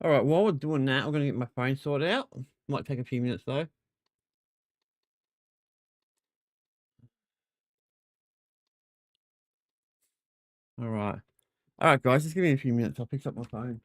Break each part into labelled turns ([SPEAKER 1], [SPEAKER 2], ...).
[SPEAKER 1] All right, while we're doing that, I'm gonna get my phone sorted out. Might take a few minutes though. All right. All right, guys, just give me a few minutes. I'll pick up my phone.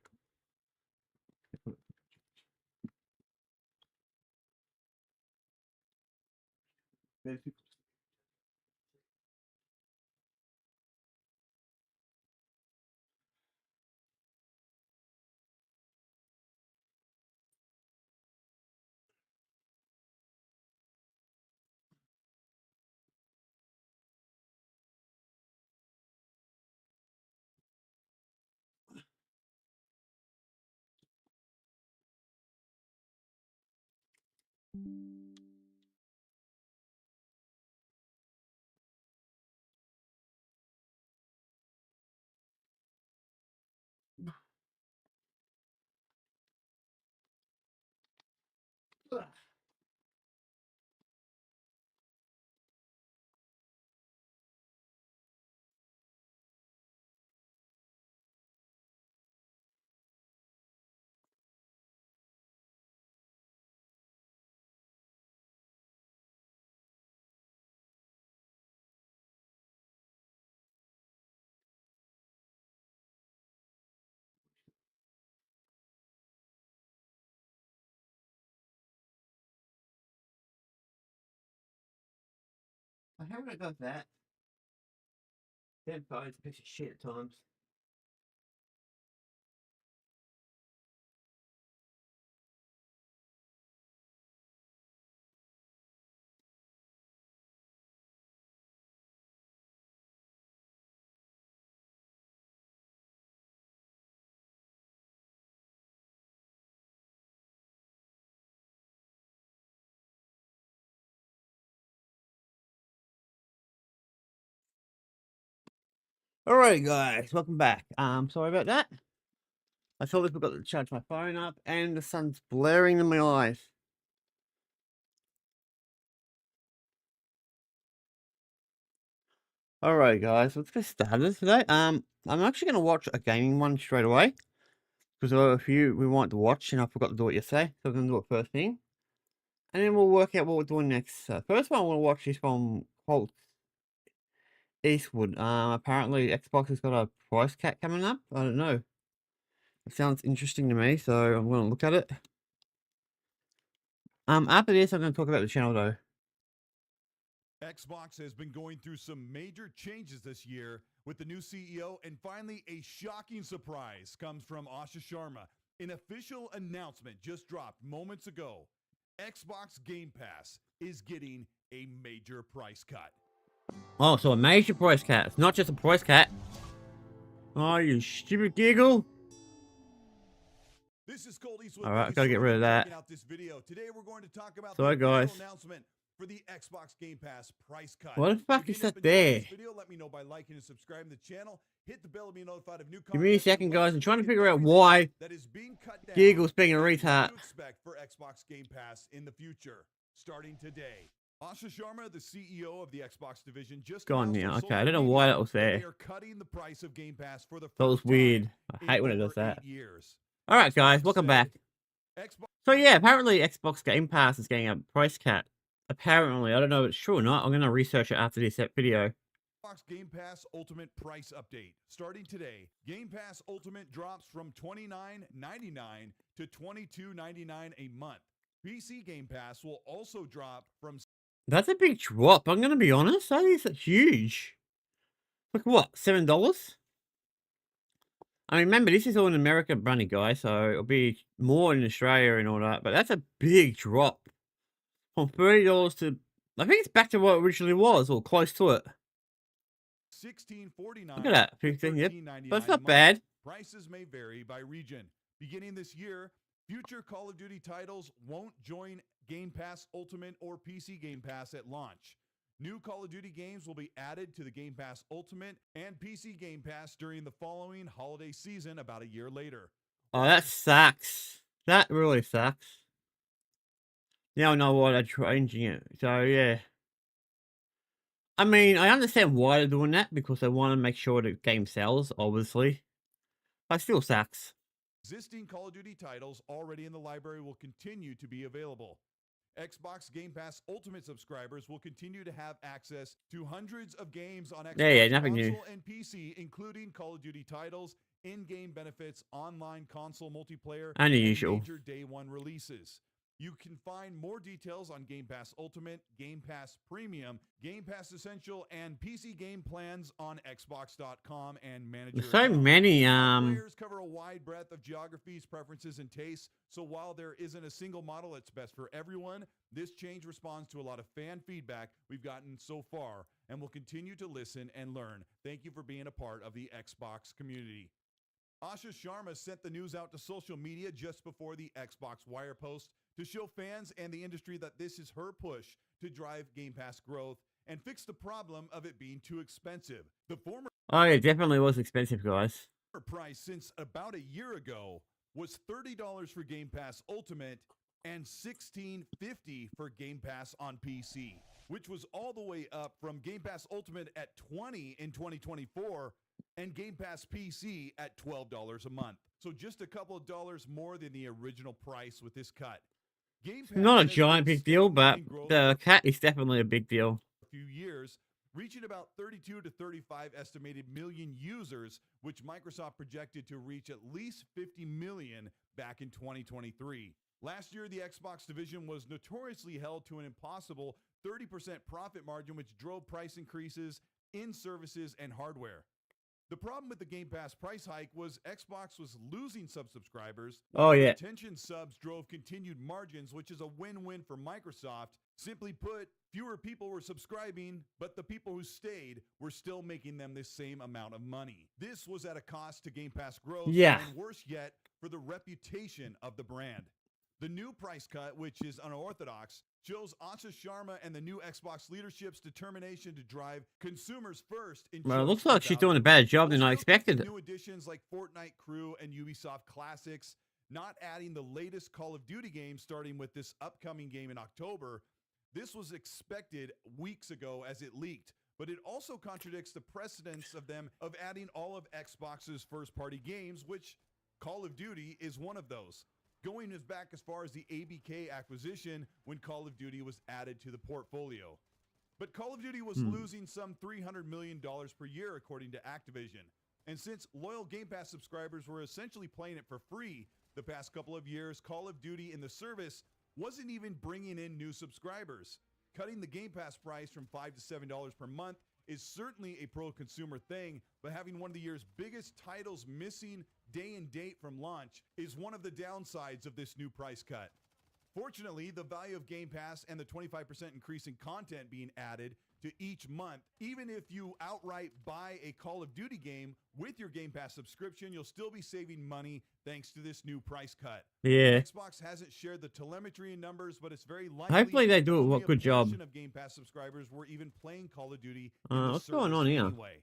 [SPEAKER 1] I haven't got that. Damn phone's a piece of shit at times. All right, guys, welcome back. Sorry about that. I totally forgot to charge my phone up, and the sun's blaring in my eyes. All right, guys, let's get started today. I'm actually gonna watch a gaming one straight away because there were a few we wanted to watch, and I forgot to do it yesterday, so I'm gonna do it first thing, and then we'll work out what we're doing next. First one I want to watch is from Colt Eastwood. Apparently Xbox has got a price cap coming up. I don't know. It sounds interesting to me, so I'm gonna look at it. After this, I'm gonna talk about the channel though.
[SPEAKER 2] Xbox has been going through some major changes this year with the new CEO, and finally, a shocking surprise comes from Asha Sharma. An official announcement just dropped moments ago. Xbox Game Pass is getting a major price cut.
[SPEAKER 1] Oh, so a major price cat. It's not just a price cat. Oh, you stupid giggle.
[SPEAKER 2] This is Colt Eastwood.
[SPEAKER 1] All right, I gotta get rid of that.
[SPEAKER 2] Out this video. Today we're going to talk about
[SPEAKER 1] Sorry,
[SPEAKER 2] the official
[SPEAKER 1] guys.
[SPEAKER 2] announcement for the Xbox Game Pass price cut.
[SPEAKER 1] What the fuck is that there?
[SPEAKER 2] This video, let me know by liking and subscribing to the channel. Hit the bell to be notified of new content.
[SPEAKER 1] Give me a second, guys. I'm trying to figure out why
[SPEAKER 2] that is being cut down.
[SPEAKER 1] Giggle's being a retard.
[SPEAKER 2] What do you expect for Xbox Game Pass in the future, starting today? Asha Sharma, the CEO of the Xbox division, just
[SPEAKER 1] gone now. Okay, I don't know why that was there.
[SPEAKER 2] They are cutting the price of Game Pass for the first
[SPEAKER 1] That was weird. I hate when it does that. All right, guys, welcome back. So yeah, apparently Xbox Game Pass is getting a price cut. Apparently, I don't know if it's true or not. I'm gonna research it after this video.
[SPEAKER 2] Xbox Game Pass Ultimate price update. Starting today, Game Pass Ultimate drops from $29.99 to $22.99 a month. PC Game Pass will also drop from...
[SPEAKER 1] That's a big drop. I'm gonna be honest. That is huge. Like what? $7? I mean, remember this is all in America, money, guys. So it'll be more in Australia and all that. But that's a big drop from $30 to... I think it's back to what it originally was, or close to it.
[SPEAKER 2] $16.49.
[SPEAKER 1] Look at that, 15. Yep, but it's not bad.
[SPEAKER 2] Prices may vary by region. Beginning this year, future Call of Duty titles won't join Game Pass Ultimate or PC Game Pass at launch. New Call of Duty games will be added to the Game Pass Ultimate and PC Game Pass during the following holiday season about a year later.
[SPEAKER 1] Oh, that sucks. That really sucks. Now I know why they're changing it. So yeah. I mean, I understand why they're doing that, because they want to make sure the game sells, obviously. But it still sucks.
[SPEAKER 2] Existing Call of Duty titles already in the library will continue to be available. Xbox Game Pass Ultimate subscribers will continue to have access to hundreds of games on Xbox
[SPEAKER 1] Yeah, nothing new.
[SPEAKER 2] console and PC, including Call of Duty titles, in-game benefits, online console multiplayer,
[SPEAKER 1] And the
[SPEAKER 2] and
[SPEAKER 1] usual.
[SPEAKER 2] major day one releases. You can find more details on Game Pass Ultimate, Game Pass Premium, Game Pass Essential, and PC game plans on Xbox.com and Manager.
[SPEAKER 1] There's so
[SPEAKER 2] account.
[SPEAKER 1] many
[SPEAKER 2] Players cover a wide breadth of geographies, preferences, and tastes, so while there isn't a single model that's best for everyone, this change responds to a lot of fan feedback we've gotten so far, and we'll continue to listen and learn. Thank you for being a part of the Xbox community. Asha Sharma sent the news out to social media just before the Xbox Wire post to show fans and the industry that this is her push to drive Game Pass growth and fix the problem of it being too expensive. The former
[SPEAKER 1] Oh, it definitely was expensive, guys.
[SPEAKER 2] price since about a year ago was $30 for Game Pass Ultimate and $16.50 for Game Pass on PC, which was all the way up from Game Pass Ultimate at $20 in 2024 and Game Pass PC at $12 a month. So just a couple of dollars more than the original price with this cut. Game Pass
[SPEAKER 1] Not a
[SPEAKER 2] has
[SPEAKER 1] giant
[SPEAKER 2] been
[SPEAKER 1] big deal,
[SPEAKER 2] steady
[SPEAKER 1] but
[SPEAKER 2] in growth
[SPEAKER 1] the cat is definitely a big deal.
[SPEAKER 2] a few years, reaching about 32 to 35 estimated million users, which Microsoft projected to reach at least 50 million back in 2023. Last year, the Xbox division was notoriously held to an impossible 30% profit margin, which drove price increases in services and hardware. The problem with the Game Pass price hike was Xbox was losing subscribers.
[SPEAKER 1] Oh, yeah.
[SPEAKER 2] Retention subs drove continued margins, which is a win-win for Microsoft. Simply put, fewer people were subscribing, but the people who stayed were still making them the same amount of money. This was at a cost to Game Pass growth,
[SPEAKER 1] Yeah.
[SPEAKER 2] and worse yet, for the reputation of the brand. The new price cut, which is unorthodox, shows Asha Sharma and the new Xbox leadership's determination to drive consumers first.
[SPEAKER 1] Well, it looks like she's doing a better job than I expected.
[SPEAKER 2] New additions like Fortnite Crew and Ubisoft Classics, not adding the latest Call of Duty game starting with this upcoming game in October. This was expected weeks ago as it leaked, but it also contradicts the precedence of them of adding all of Xbox's first-party games, which Call of Duty is one of those. Going back as far as the ABK acquisition when Call of Duty was added to the portfolio. But Call of Duty was losing some $300 million per year, according to Activision. And since loyal Game Pass subscribers were essentially playing it for free the past couple of years, Call of Duty in the service wasn't even bringing in new subscribers. Cutting the Game Pass price from $5 to $7 per month is certainly a pro-consumer thing, but having one of the year's biggest titles missing day and date from launch is one of the downsides of this new price cut. Fortunately, the value of Game Pass and the 25% increase in content being added to each month, even if you outright buy a Call of Duty game with your Game Pass subscription, you'll still be saving money thanks to this new price cut.
[SPEAKER 1] Yeah.
[SPEAKER 2] Xbox hasn't shared the telemetry and numbers, but it's very likely
[SPEAKER 1] Hopefully they do
[SPEAKER 2] only
[SPEAKER 1] a good job.
[SPEAKER 2] portion of Game Pass subscribers were even playing Call of Duty in the
[SPEAKER 1] What's going
[SPEAKER 2] service
[SPEAKER 1] on here?
[SPEAKER 2] anyway.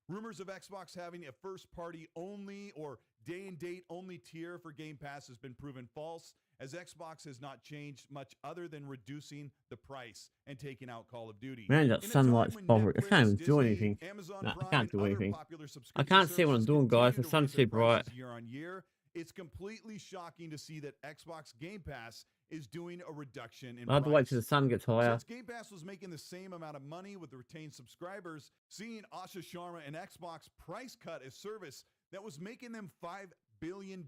[SPEAKER 2] Rumors of Xbox having a first-party only or day-and-date only tier for Game Pass has been proven false, as Xbox has not changed much other than reducing the price and taking out Call of Duty.
[SPEAKER 1] Man, that
[SPEAKER 2] In a
[SPEAKER 1] sunlight's
[SPEAKER 2] time when
[SPEAKER 1] bothering. I can't even
[SPEAKER 2] Netflix,
[SPEAKER 1] do
[SPEAKER 2] Disney,
[SPEAKER 1] anything.
[SPEAKER 2] Amazon
[SPEAKER 1] No, I
[SPEAKER 2] Prime,
[SPEAKER 1] can't do
[SPEAKER 2] and other
[SPEAKER 1] anything.
[SPEAKER 2] popular
[SPEAKER 1] I
[SPEAKER 2] subscription
[SPEAKER 1] can't see what I'm
[SPEAKER 2] services
[SPEAKER 1] doing, guys.
[SPEAKER 2] continue
[SPEAKER 1] The
[SPEAKER 2] to
[SPEAKER 1] sun's
[SPEAKER 2] raise their
[SPEAKER 1] too bright.
[SPEAKER 2] prices year on year, it's completely shocking to see that Xbox Game Pass is doing a reduction in
[SPEAKER 1] I have to wait till the
[SPEAKER 2] price.
[SPEAKER 1] sun gets higher.
[SPEAKER 2] Since Game Pass was making the same amount of money with the retained subscribers, seeing Asha Sharma and Xbox price cut a service that was making them $5 billion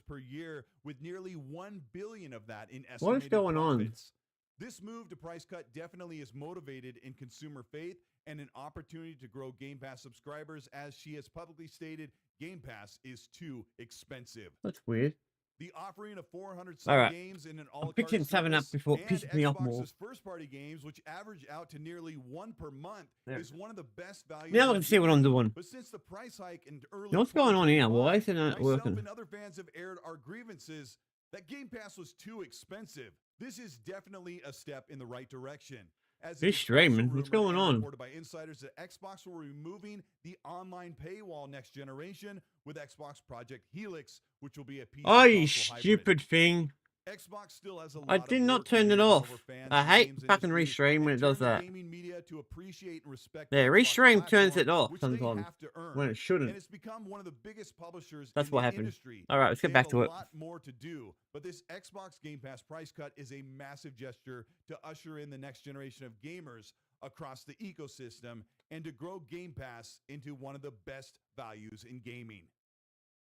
[SPEAKER 2] per year, with nearly $1 billion of that in estimated
[SPEAKER 1] What is going on?
[SPEAKER 2] profits. This move to price cut definitely is motivated in consumer faith and an opportunity to grow Game Pass subscribers, as she has publicly stated Game Pass is too expensive.
[SPEAKER 1] That's weird.
[SPEAKER 2] The offering of 400
[SPEAKER 1] All right.
[SPEAKER 2] games in an
[SPEAKER 1] I'm
[SPEAKER 2] all-carte
[SPEAKER 1] picking 7 up
[SPEAKER 2] service
[SPEAKER 1] before it
[SPEAKER 2] and
[SPEAKER 1] pisses me off more.
[SPEAKER 2] Xbox's first-party games, which average out to nearly one per month,
[SPEAKER 1] Yeah.
[SPEAKER 2] is one of the best values.
[SPEAKER 1] Now I
[SPEAKER 2] on
[SPEAKER 1] can see what I'm doing.
[SPEAKER 2] But since the price hike in early
[SPEAKER 1] Now, what's going on here? Why isn't it
[SPEAKER 2] 2025,
[SPEAKER 1] working?
[SPEAKER 2] myself and other fans have aired our grievances that Game Pass was too expensive. This is definitely a step in the right direction. As it
[SPEAKER 1] He's
[SPEAKER 2] is also
[SPEAKER 1] streaming. What's
[SPEAKER 2] rumored
[SPEAKER 1] going
[SPEAKER 2] and
[SPEAKER 1] on?
[SPEAKER 2] reported by insiders that Xbox will be removing the online paywall next generation with Xbox Project Helix, which will be a PC
[SPEAKER 1] Oh, you
[SPEAKER 2] console hybrid.
[SPEAKER 1] stupid thing.
[SPEAKER 2] Xbox still has a lot
[SPEAKER 1] I
[SPEAKER 2] of
[SPEAKER 1] did not
[SPEAKER 2] work to
[SPEAKER 1] turn
[SPEAKER 2] do
[SPEAKER 1] it
[SPEAKER 2] to win
[SPEAKER 1] off.
[SPEAKER 2] over fans
[SPEAKER 1] I
[SPEAKER 2] in the
[SPEAKER 1] hate
[SPEAKER 2] games
[SPEAKER 1] fucking
[SPEAKER 2] industry
[SPEAKER 1] restream
[SPEAKER 2] and
[SPEAKER 1] when it does
[SPEAKER 2] turn the
[SPEAKER 1] that.
[SPEAKER 2] gaming media to appreciate and respect
[SPEAKER 1] Yeah,
[SPEAKER 2] the Xbox
[SPEAKER 1] restream turns
[SPEAKER 2] platform,
[SPEAKER 1] it off
[SPEAKER 2] which they
[SPEAKER 1] sometimes
[SPEAKER 2] have to earn.
[SPEAKER 1] when it
[SPEAKER 2] And
[SPEAKER 1] shouldn't.
[SPEAKER 2] it's become one of the biggest publishers
[SPEAKER 1] That's
[SPEAKER 2] in
[SPEAKER 1] what
[SPEAKER 2] the
[SPEAKER 1] happened.
[SPEAKER 2] industry.
[SPEAKER 1] All right, let's
[SPEAKER 2] They
[SPEAKER 1] get
[SPEAKER 2] have
[SPEAKER 1] back to
[SPEAKER 2] a
[SPEAKER 1] it.
[SPEAKER 2] lot more to do, but this Xbox Game Pass price cut is a massive gesture to usher in the next generation of gamers across the ecosystem and to grow Game Pass into one of the best values in gaming.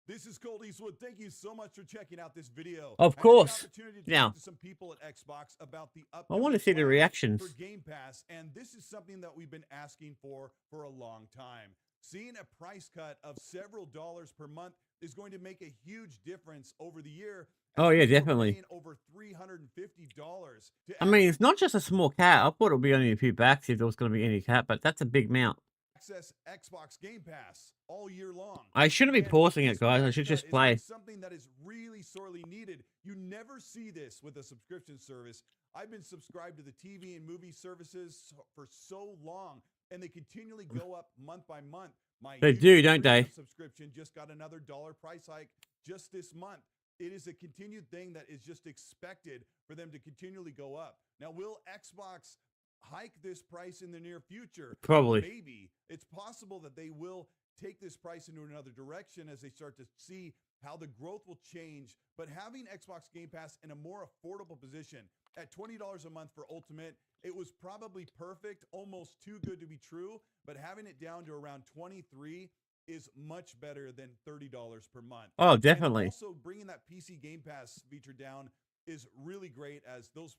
[SPEAKER 2] This is Colt Eastwood. Thank you so much for checking out this video.
[SPEAKER 1] Of
[SPEAKER 2] I had the
[SPEAKER 1] course.
[SPEAKER 2] opportunity to
[SPEAKER 1] Now,
[SPEAKER 2] talk to some people at Xbox about the
[SPEAKER 1] I
[SPEAKER 2] upcoming
[SPEAKER 1] want to see the
[SPEAKER 2] plans
[SPEAKER 1] reactions.
[SPEAKER 2] for Game Pass, and this is something that we've been asking for a long time. Seeing a price cut of several dollars per month is going to make a huge difference over the year.
[SPEAKER 1] Oh, yeah,
[SPEAKER 2] People are
[SPEAKER 1] definitely.
[SPEAKER 2] paying over $350 to
[SPEAKER 1] I mean, it's not just a small cat. I thought it would be only a few bucks if there was going to be any cat, but that's a big amount.
[SPEAKER 2] access Xbox Game Pass all year long.
[SPEAKER 1] I shouldn't be
[SPEAKER 2] And
[SPEAKER 1] pausing
[SPEAKER 2] this
[SPEAKER 1] it, guys. I
[SPEAKER 2] price
[SPEAKER 1] should
[SPEAKER 2] cut
[SPEAKER 1] just
[SPEAKER 2] is
[SPEAKER 1] play.
[SPEAKER 2] something that is really sorely needed. You never see this with a subscription service. I've been subscribed to the TV and movie services for so long, and they continually go up month by month. My
[SPEAKER 1] They
[SPEAKER 2] YouTube
[SPEAKER 1] do, don't they?
[SPEAKER 2] Premium subscription just got another $1 price hike just this month. It is a continued thing that is just expected for them to continually go up. Now, will Xbox hike this price in the near future?
[SPEAKER 1] Probably.
[SPEAKER 2] Maybe. It's possible that they will take this price into another direction as they start to see how the growth will change. But having Xbox Game Pass in a more affordable position at $20 a month for Ultimate, it was probably perfect, almost too good to be true. But having it down to around 23 is much better than $30 per month.
[SPEAKER 1] Oh,
[SPEAKER 2] And
[SPEAKER 1] definitely.
[SPEAKER 2] also bringing that PC Game Pass feature down is really great, as those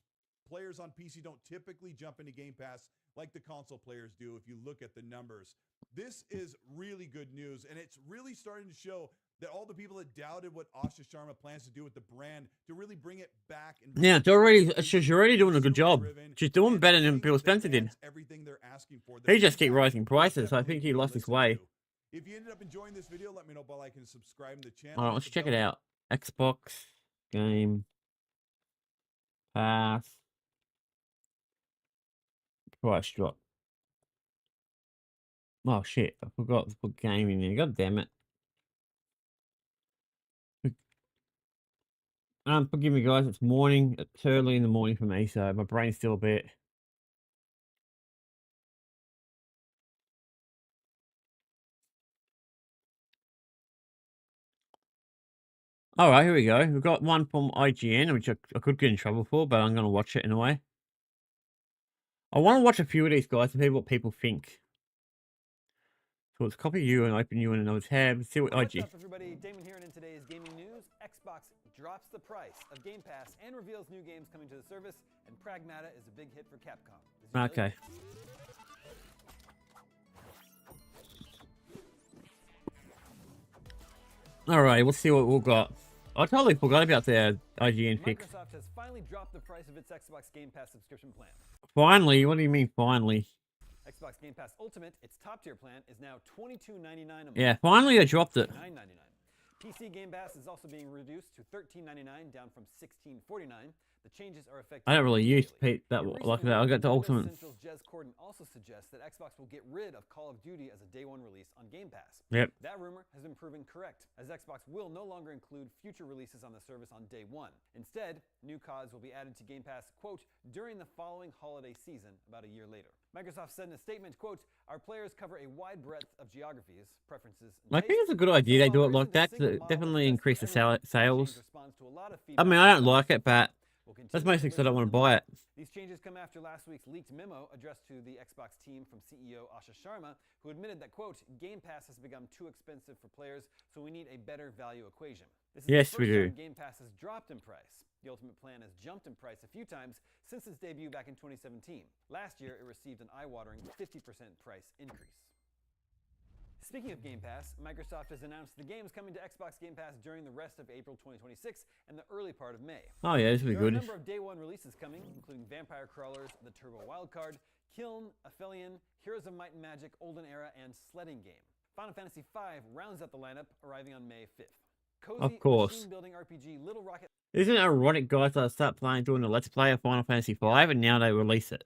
[SPEAKER 2] players on PC don't typically jump into Game Pass like the console players do if you look at the numbers. This is really good news, and it's really starting to show that all the people that doubted what Asha Sharma plans to do with the brand to really bring it back. And
[SPEAKER 1] Yeah, it's already. She's already doing a good job. She's doing better than Bill Spencer did.
[SPEAKER 2] Everything they're asking for.
[SPEAKER 1] He just keep rising prices. I think he lost his way.
[SPEAKER 2] If you ended up enjoying this video, let me know by liking and subscribing to the channel.
[SPEAKER 1] All right, let's check it out. Xbox Game Pass price drop. Oh shit! I forgot to put game in there. God damn it! Forgive me, guys. It's morning. It's early in the morning for me, so my brain's still a bit. All right, here we go. We've got one from IGN, which I could get in trouble for, but I'm gonna watch it anyway. I want to watch a few of these guys to see what people think. So let's copy you and open you in another tab. See what
[SPEAKER 3] What's
[SPEAKER 1] IG.
[SPEAKER 3] up, everybody? Damon here, and in today's gaming news, Xbox drops the price of Game Pass and reveals new games coming to the service, and Pragmata is a big hit for Capcom. Is it
[SPEAKER 1] Okay. All right, let's see what we've got. I totally forgot about the IGN fix.
[SPEAKER 3] Microsoft has finally dropped the price of its Xbox Game Pass subscription plan.
[SPEAKER 1] Finally? What do you mean finally?
[SPEAKER 3] Xbox Game Pass Ultimate, its top-tier plan, is now $22.99 a month.
[SPEAKER 1] Yeah, finally they dropped it.
[SPEAKER 3] $9.99. PC Game Pass is also being reduced to $13.99, down from $16.49. The changes are effective.
[SPEAKER 1] I don't really use
[SPEAKER 3] immediately.
[SPEAKER 1] that
[SPEAKER 3] In
[SPEAKER 1] like
[SPEAKER 3] recent
[SPEAKER 1] that. I
[SPEAKER 3] weeks,
[SPEAKER 1] got the
[SPEAKER 3] Windows
[SPEAKER 1] Ultimate.
[SPEAKER 3] Central's Jez Corden also suggests that Xbox will get rid of Call of Duty as a day one release on Game Pass.
[SPEAKER 1] Yep.
[SPEAKER 3] That rumor has been proven correct, as Xbox will no longer include future releases on the service on day one. Instead, new CODs will be added to Game Pass, quote, during the following holiday season, about a year later. Microsoft said in a statement, quote, our players cover a wide breadth of geographies, preferences, and
[SPEAKER 1] I think
[SPEAKER 3] tastes.
[SPEAKER 1] it's a good idea they
[SPEAKER 3] So
[SPEAKER 1] do
[SPEAKER 3] while
[SPEAKER 1] it
[SPEAKER 3] there
[SPEAKER 1] like
[SPEAKER 3] isn't a
[SPEAKER 1] that.
[SPEAKER 3] single
[SPEAKER 1] To
[SPEAKER 3] model
[SPEAKER 1] definitely
[SPEAKER 3] that's
[SPEAKER 1] increase the
[SPEAKER 3] best for everyone, the
[SPEAKER 1] sales.
[SPEAKER 3] change responds to a lot of
[SPEAKER 1] I
[SPEAKER 3] feedback
[SPEAKER 1] mean,
[SPEAKER 3] from
[SPEAKER 1] I don't
[SPEAKER 3] customers.
[SPEAKER 1] like it, but
[SPEAKER 3] We'll continue
[SPEAKER 1] that's
[SPEAKER 3] to
[SPEAKER 1] mostly because I don't want to
[SPEAKER 3] listen
[SPEAKER 1] buy
[SPEAKER 3] and
[SPEAKER 1] it.
[SPEAKER 3] These changes come after last week's leaked memo addressed to the Xbox team from CEO Asha Sharma, who admitted that, quote, Game Pass has become too expensive for players, so we need a better value equation. This is
[SPEAKER 1] Yes,
[SPEAKER 3] the
[SPEAKER 1] we
[SPEAKER 3] first
[SPEAKER 1] do.
[SPEAKER 3] time Game Pass has dropped in price. The Ultimate plan has jumped in price a few times since its debut back in 2017. Last year, it received an eye-watering 50% price increase. Speaking of Game Pass, Microsoft has announced the games coming to Xbox Game Pass during the rest of April 2026 and the early part of May.
[SPEAKER 1] Oh yeah, this will be
[SPEAKER 3] There are a
[SPEAKER 1] good.
[SPEAKER 3] number of day one releases coming, including Vampire Crawlers, The Turbo Wildcard, Kiln, Aphelion, Heroes of Might and Magic, Olden Era, and Sledding Game. Final Fantasy V rounds out the lineup, arriving on May 5th. Cozy
[SPEAKER 1] Of course.
[SPEAKER 3] machine-building RPG Little Rocket.
[SPEAKER 1] Isn't it ironic, guys, that I start playing doing the Let's Play of Final Fantasy V and now they release it?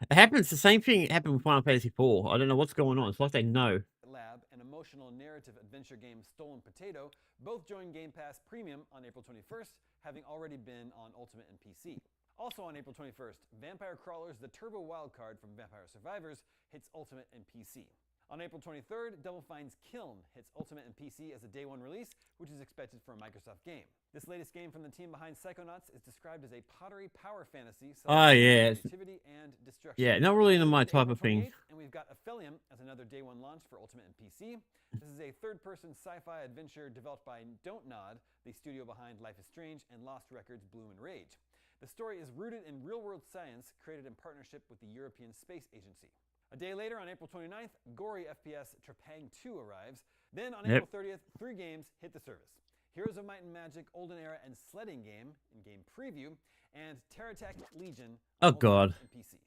[SPEAKER 1] It happens, the same thing happened with Final Fantasy IV. I don't know what's going on. It's like they know.
[SPEAKER 3] Lab and a emotional narrative adventure game Stolen Potato both joined Game Pass Premium on April 21st, having already been on Ultimate and PC. Also on April 21st, Vampire Crawlers The Turbo Wildcard from Vampire Survivors hits Ultimate and PC. On April 23rd, Double Fine's Kiln hits Ultimate and PC as a day one release, which is expected for a Microsoft game. This latest game from the team behind Psychonauts is described as a pottery power fantasy.
[SPEAKER 1] Oh, yeah.
[SPEAKER 3] Creativity and destruction.
[SPEAKER 1] Yeah, not really into my type of thing.
[SPEAKER 3] And we've got Aphelium as another day one launch for Ultimate and PC. This is a third-person sci-fi adventure developed by Don't Nod, the studio behind Life is Strange and Lost Records Bloom and Rage. The story is rooted in real-world science created in partnership with the European Space Agency. A day later, on April 29th, gory FPS Trepang 2 arrives. Then on April 30th, 3 games hit the service. Heroes of Might and Magic Olden Era and Sledding Game in-game preview, and TerraTech Legion on Ultimate and PC.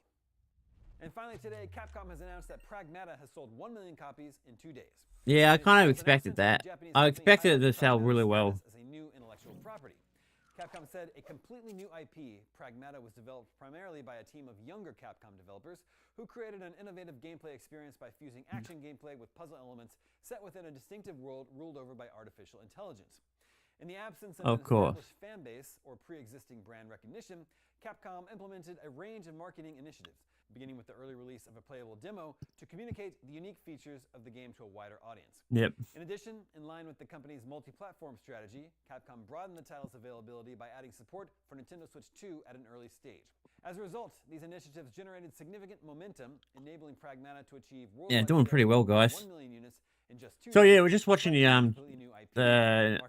[SPEAKER 3] And finally today, Capcom has announced that Pragmata has sold 1 million copies in 2 days.
[SPEAKER 1] Yeah, I kind of expected that. I expected it to sell really well.
[SPEAKER 3] As a new intellectual property. Capcom said a completely new IP, Pragmata, was developed primarily by a team of younger Capcom developers who created an innovative gameplay experience by fusing action gameplay with puzzle elements set within a distinctive world ruled over by artificial intelligence. In the absence of an established fan base or pre-existing brand recognition, Capcom implemented a range of marketing initiatives, beginning with the early release of a playable demo to communicate the unique features of the game to a wider audience. In addition, in line with the company's multi-platform strategy, Capcom broadened the title's availability by adding support for Nintendo Switch 2 at an early stage. As a result, these initiatives generated significant momentum, enabling Pragmata to achieve worldwide
[SPEAKER 1] doing pretty well, guys.
[SPEAKER 3] 1 million units in just 2
[SPEAKER 1] So
[SPEAKER 3] days.
[SPEAKER 1] yeah, we're just watching the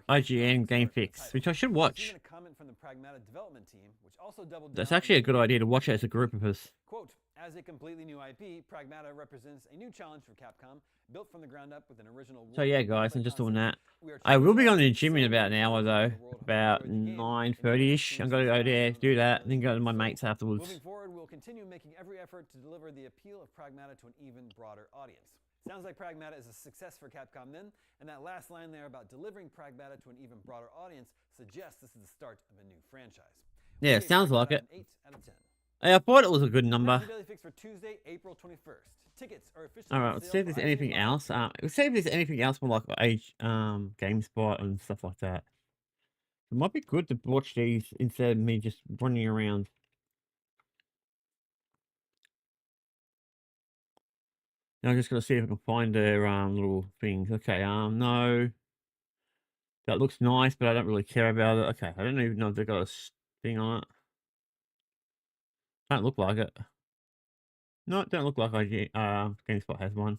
[SPEAKER 1] IGN Game Fix, which I should watch.
[SPEAKER 3] Even a comment from the Pragmata development team, which also doubled
[SPEAKER 1] That's
[SPEAKER 3] down
[SPEAKER 1] actually
[SPEAKER 3] on
[SPEAKER 1] a good idea to watch it as a group of us.
[SPEAKER 3] Quote, as a completely new IP, Pragmata represents a new challenge for Capcom, built from the ground up with an original.
[SPEAKER 1] So yeah, guys, I'm just doing that. I will be on the gym in about an hour though, about 9:30ish. I'm gonna go there, do that, and then go to my mates afterwards.
[SPEAKER 3] Moving forward, we'll continue making every effort to deliver the appeal of Pragmata to an even broader audience. Sounds like Pragmata is a success for Capcom then, and that last line there about delivering Pragmata to an even broader audience suggests this is the start of a new franchise.
[SPEAKER 1] Yeah, sounds like it.
[SPEAKER 3] 8 out of 10.
[SPEAKER 1] Hey, I thought it was a good number.
[SPEAKER 3] That's your Daily Fix for Tuesday, April 21st. Tickets are officially
[SPEAKER 1] All right,
[SPEAKER 3] on
[SPEAKER 1] let's
[SPEAKER 3] sale
[SPEAKER 1] see if there's
[SPEAKER 3] for
[SPEAKER 1] anything
[SPEAKER 3] IGN
[SPEAKER 1] else. Let's see if there's anything else more like GameSpot and stuff like that. It might be good to watch these instead of me just running around. Now I'm just gonna see if I can find their little things. Okay, no. That looks nice, but I don't really care about it. Okay, I don't even know if they've got a thing on it. Don't look like it. No, it don't look like IGN. GameSpot has one.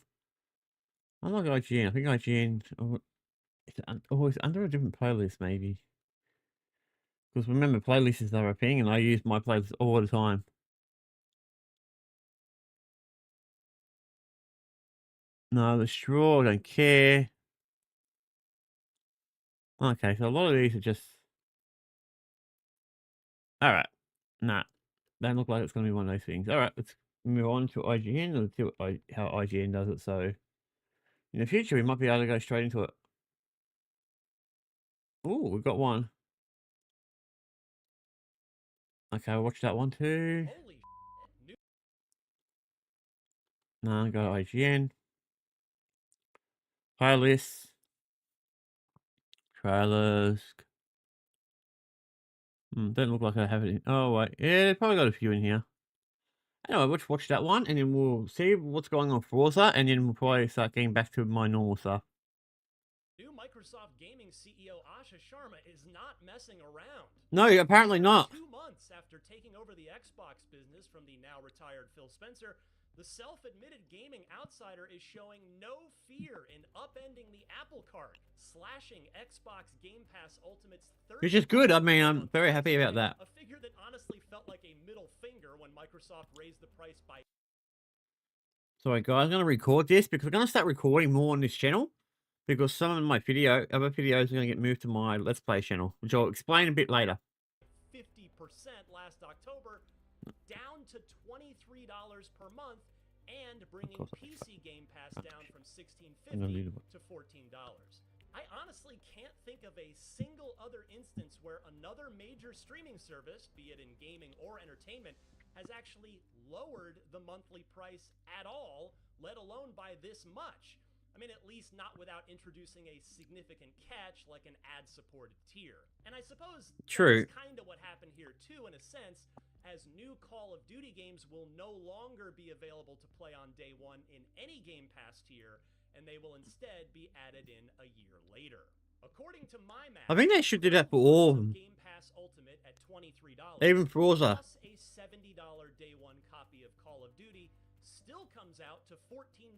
[SPEAKER 1] I like IGN. I think IGN. It's under a different playlist, maybe. Because remember, playlists are a thing, and I use my playlist all the time. No, the straw. I don't care. Okay, so a lot of these are just. All right. Nah, don't look like it's going to be one of those things. All right, let's move on to IGN and see how IGN does it. So in the future, we might be able to go straight into it. Oh, we've got one. Okay, I'll watch that one too. No, go to IGN. Playlists. Trailers. Don't look like I have it. Oh, wait. Yeah, probably got a few in here. Anyway, let's watch that one, and then we'll see what's going on with Forza, and then we'll probably start getting back to my normal stuff.
[SPEAKER 4] New Microsoft Gaming CEO Asha Sharma is not messing around.
[SPEAKER 1] No, apparently not.
[SPEAKER 4] 2 months after taking over the Xbox business from the now retired Phil Spencer, the self-admitted gaming outsider is showing no fear in upending the Apple cart, slashing Xbox Game Pass Ultimate's 30%.
[SPEAKER 1] Which is good. I mean, I'm very happy about that.
[SPEAKER 4] A figure that honestly felt like a middle finger when Microsoft raised the price by.
[SPEAKER 1] Sorry, guys, I'm going to record this because we're going to start recording more on this channel because some of my other videos are going to get moved to my Let's Play channel, which I'll explain a bit later.
[SPEAKER 4] 50% last October, down to $23 per month, and bringing PC Game Pass down from $16.50 to $14. I honestly can't think of a single other instance where another major streaming service, be it in gaming or entertainment, has actually lowered the monthly price at all, let alone by this much. I mean, at least not without introducing a significant catch like an ad-supported tier. And I suppose
[SPEAKER 1] True.
[SPEAKER 4] that's kind of what happened here too, in a sense, as new Call of Duty games will no longer be available to play on day one in any Game Pass tier, and they will instead be added in a year later. According to my math,
[SPEAKER 1] I think they should do that for all of them.
[SPEAKER 4] Game Pass Ultimate at $23,
[SPEAKER 1] Even Forza.
[SPEAKER 4] plus a $70 day one copy of Call of Duty, still comes out to $14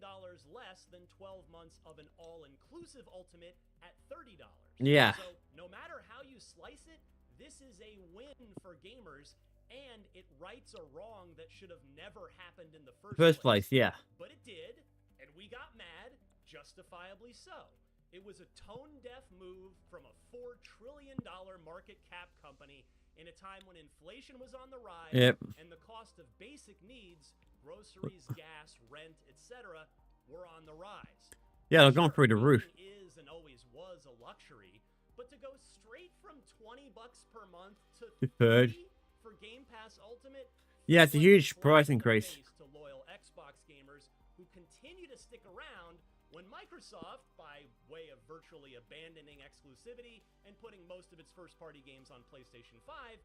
[SPEAKER 4] less than 12 months of an all-inclusive Ultimate at $30.
[SPEAKER 1] Yeah.
[SPEAKER 4] So no matter how you slice it, this is a win for gamers, and it rights a wrong that should have never happened in the
[SPEAKER 1] First place, yeah.
[SPEAKER 4] But it did, and we got mad, justifiably so. It was a tone-deaf move from a $4 trillion market cap company in a time when inflation was on the rise,
[SPEAKER 1] Yep.
[SPEAKER 4] and the cost of basic needs, groceries, gas, rent, etc., were on the rise.
[SPEAKER 1] Yeah, they've gone through the roof.
[SPEAKER 4] Gaming is and always was a luxury, but to go straight from $20 per month to
[SPEAKER 1] Third.
[SPEAKER 4] $30 for Game Pass Ultimate,
[SPEAKER 1] Yeah, it's a
[SPEAKER 4] feels
[SPEAKER 1] huge
[SPEAKER 4] like
[SPEAKER 1] price
[SPEAKER 4] slapping the
[SPEAKER 1] increase.
[SPEAKER 4] face to loyal Xbox gamers who continue to stick around when Microsoft, by way of virtually abandoning exclusivity and putting most of its first-party games on PlayStation 5,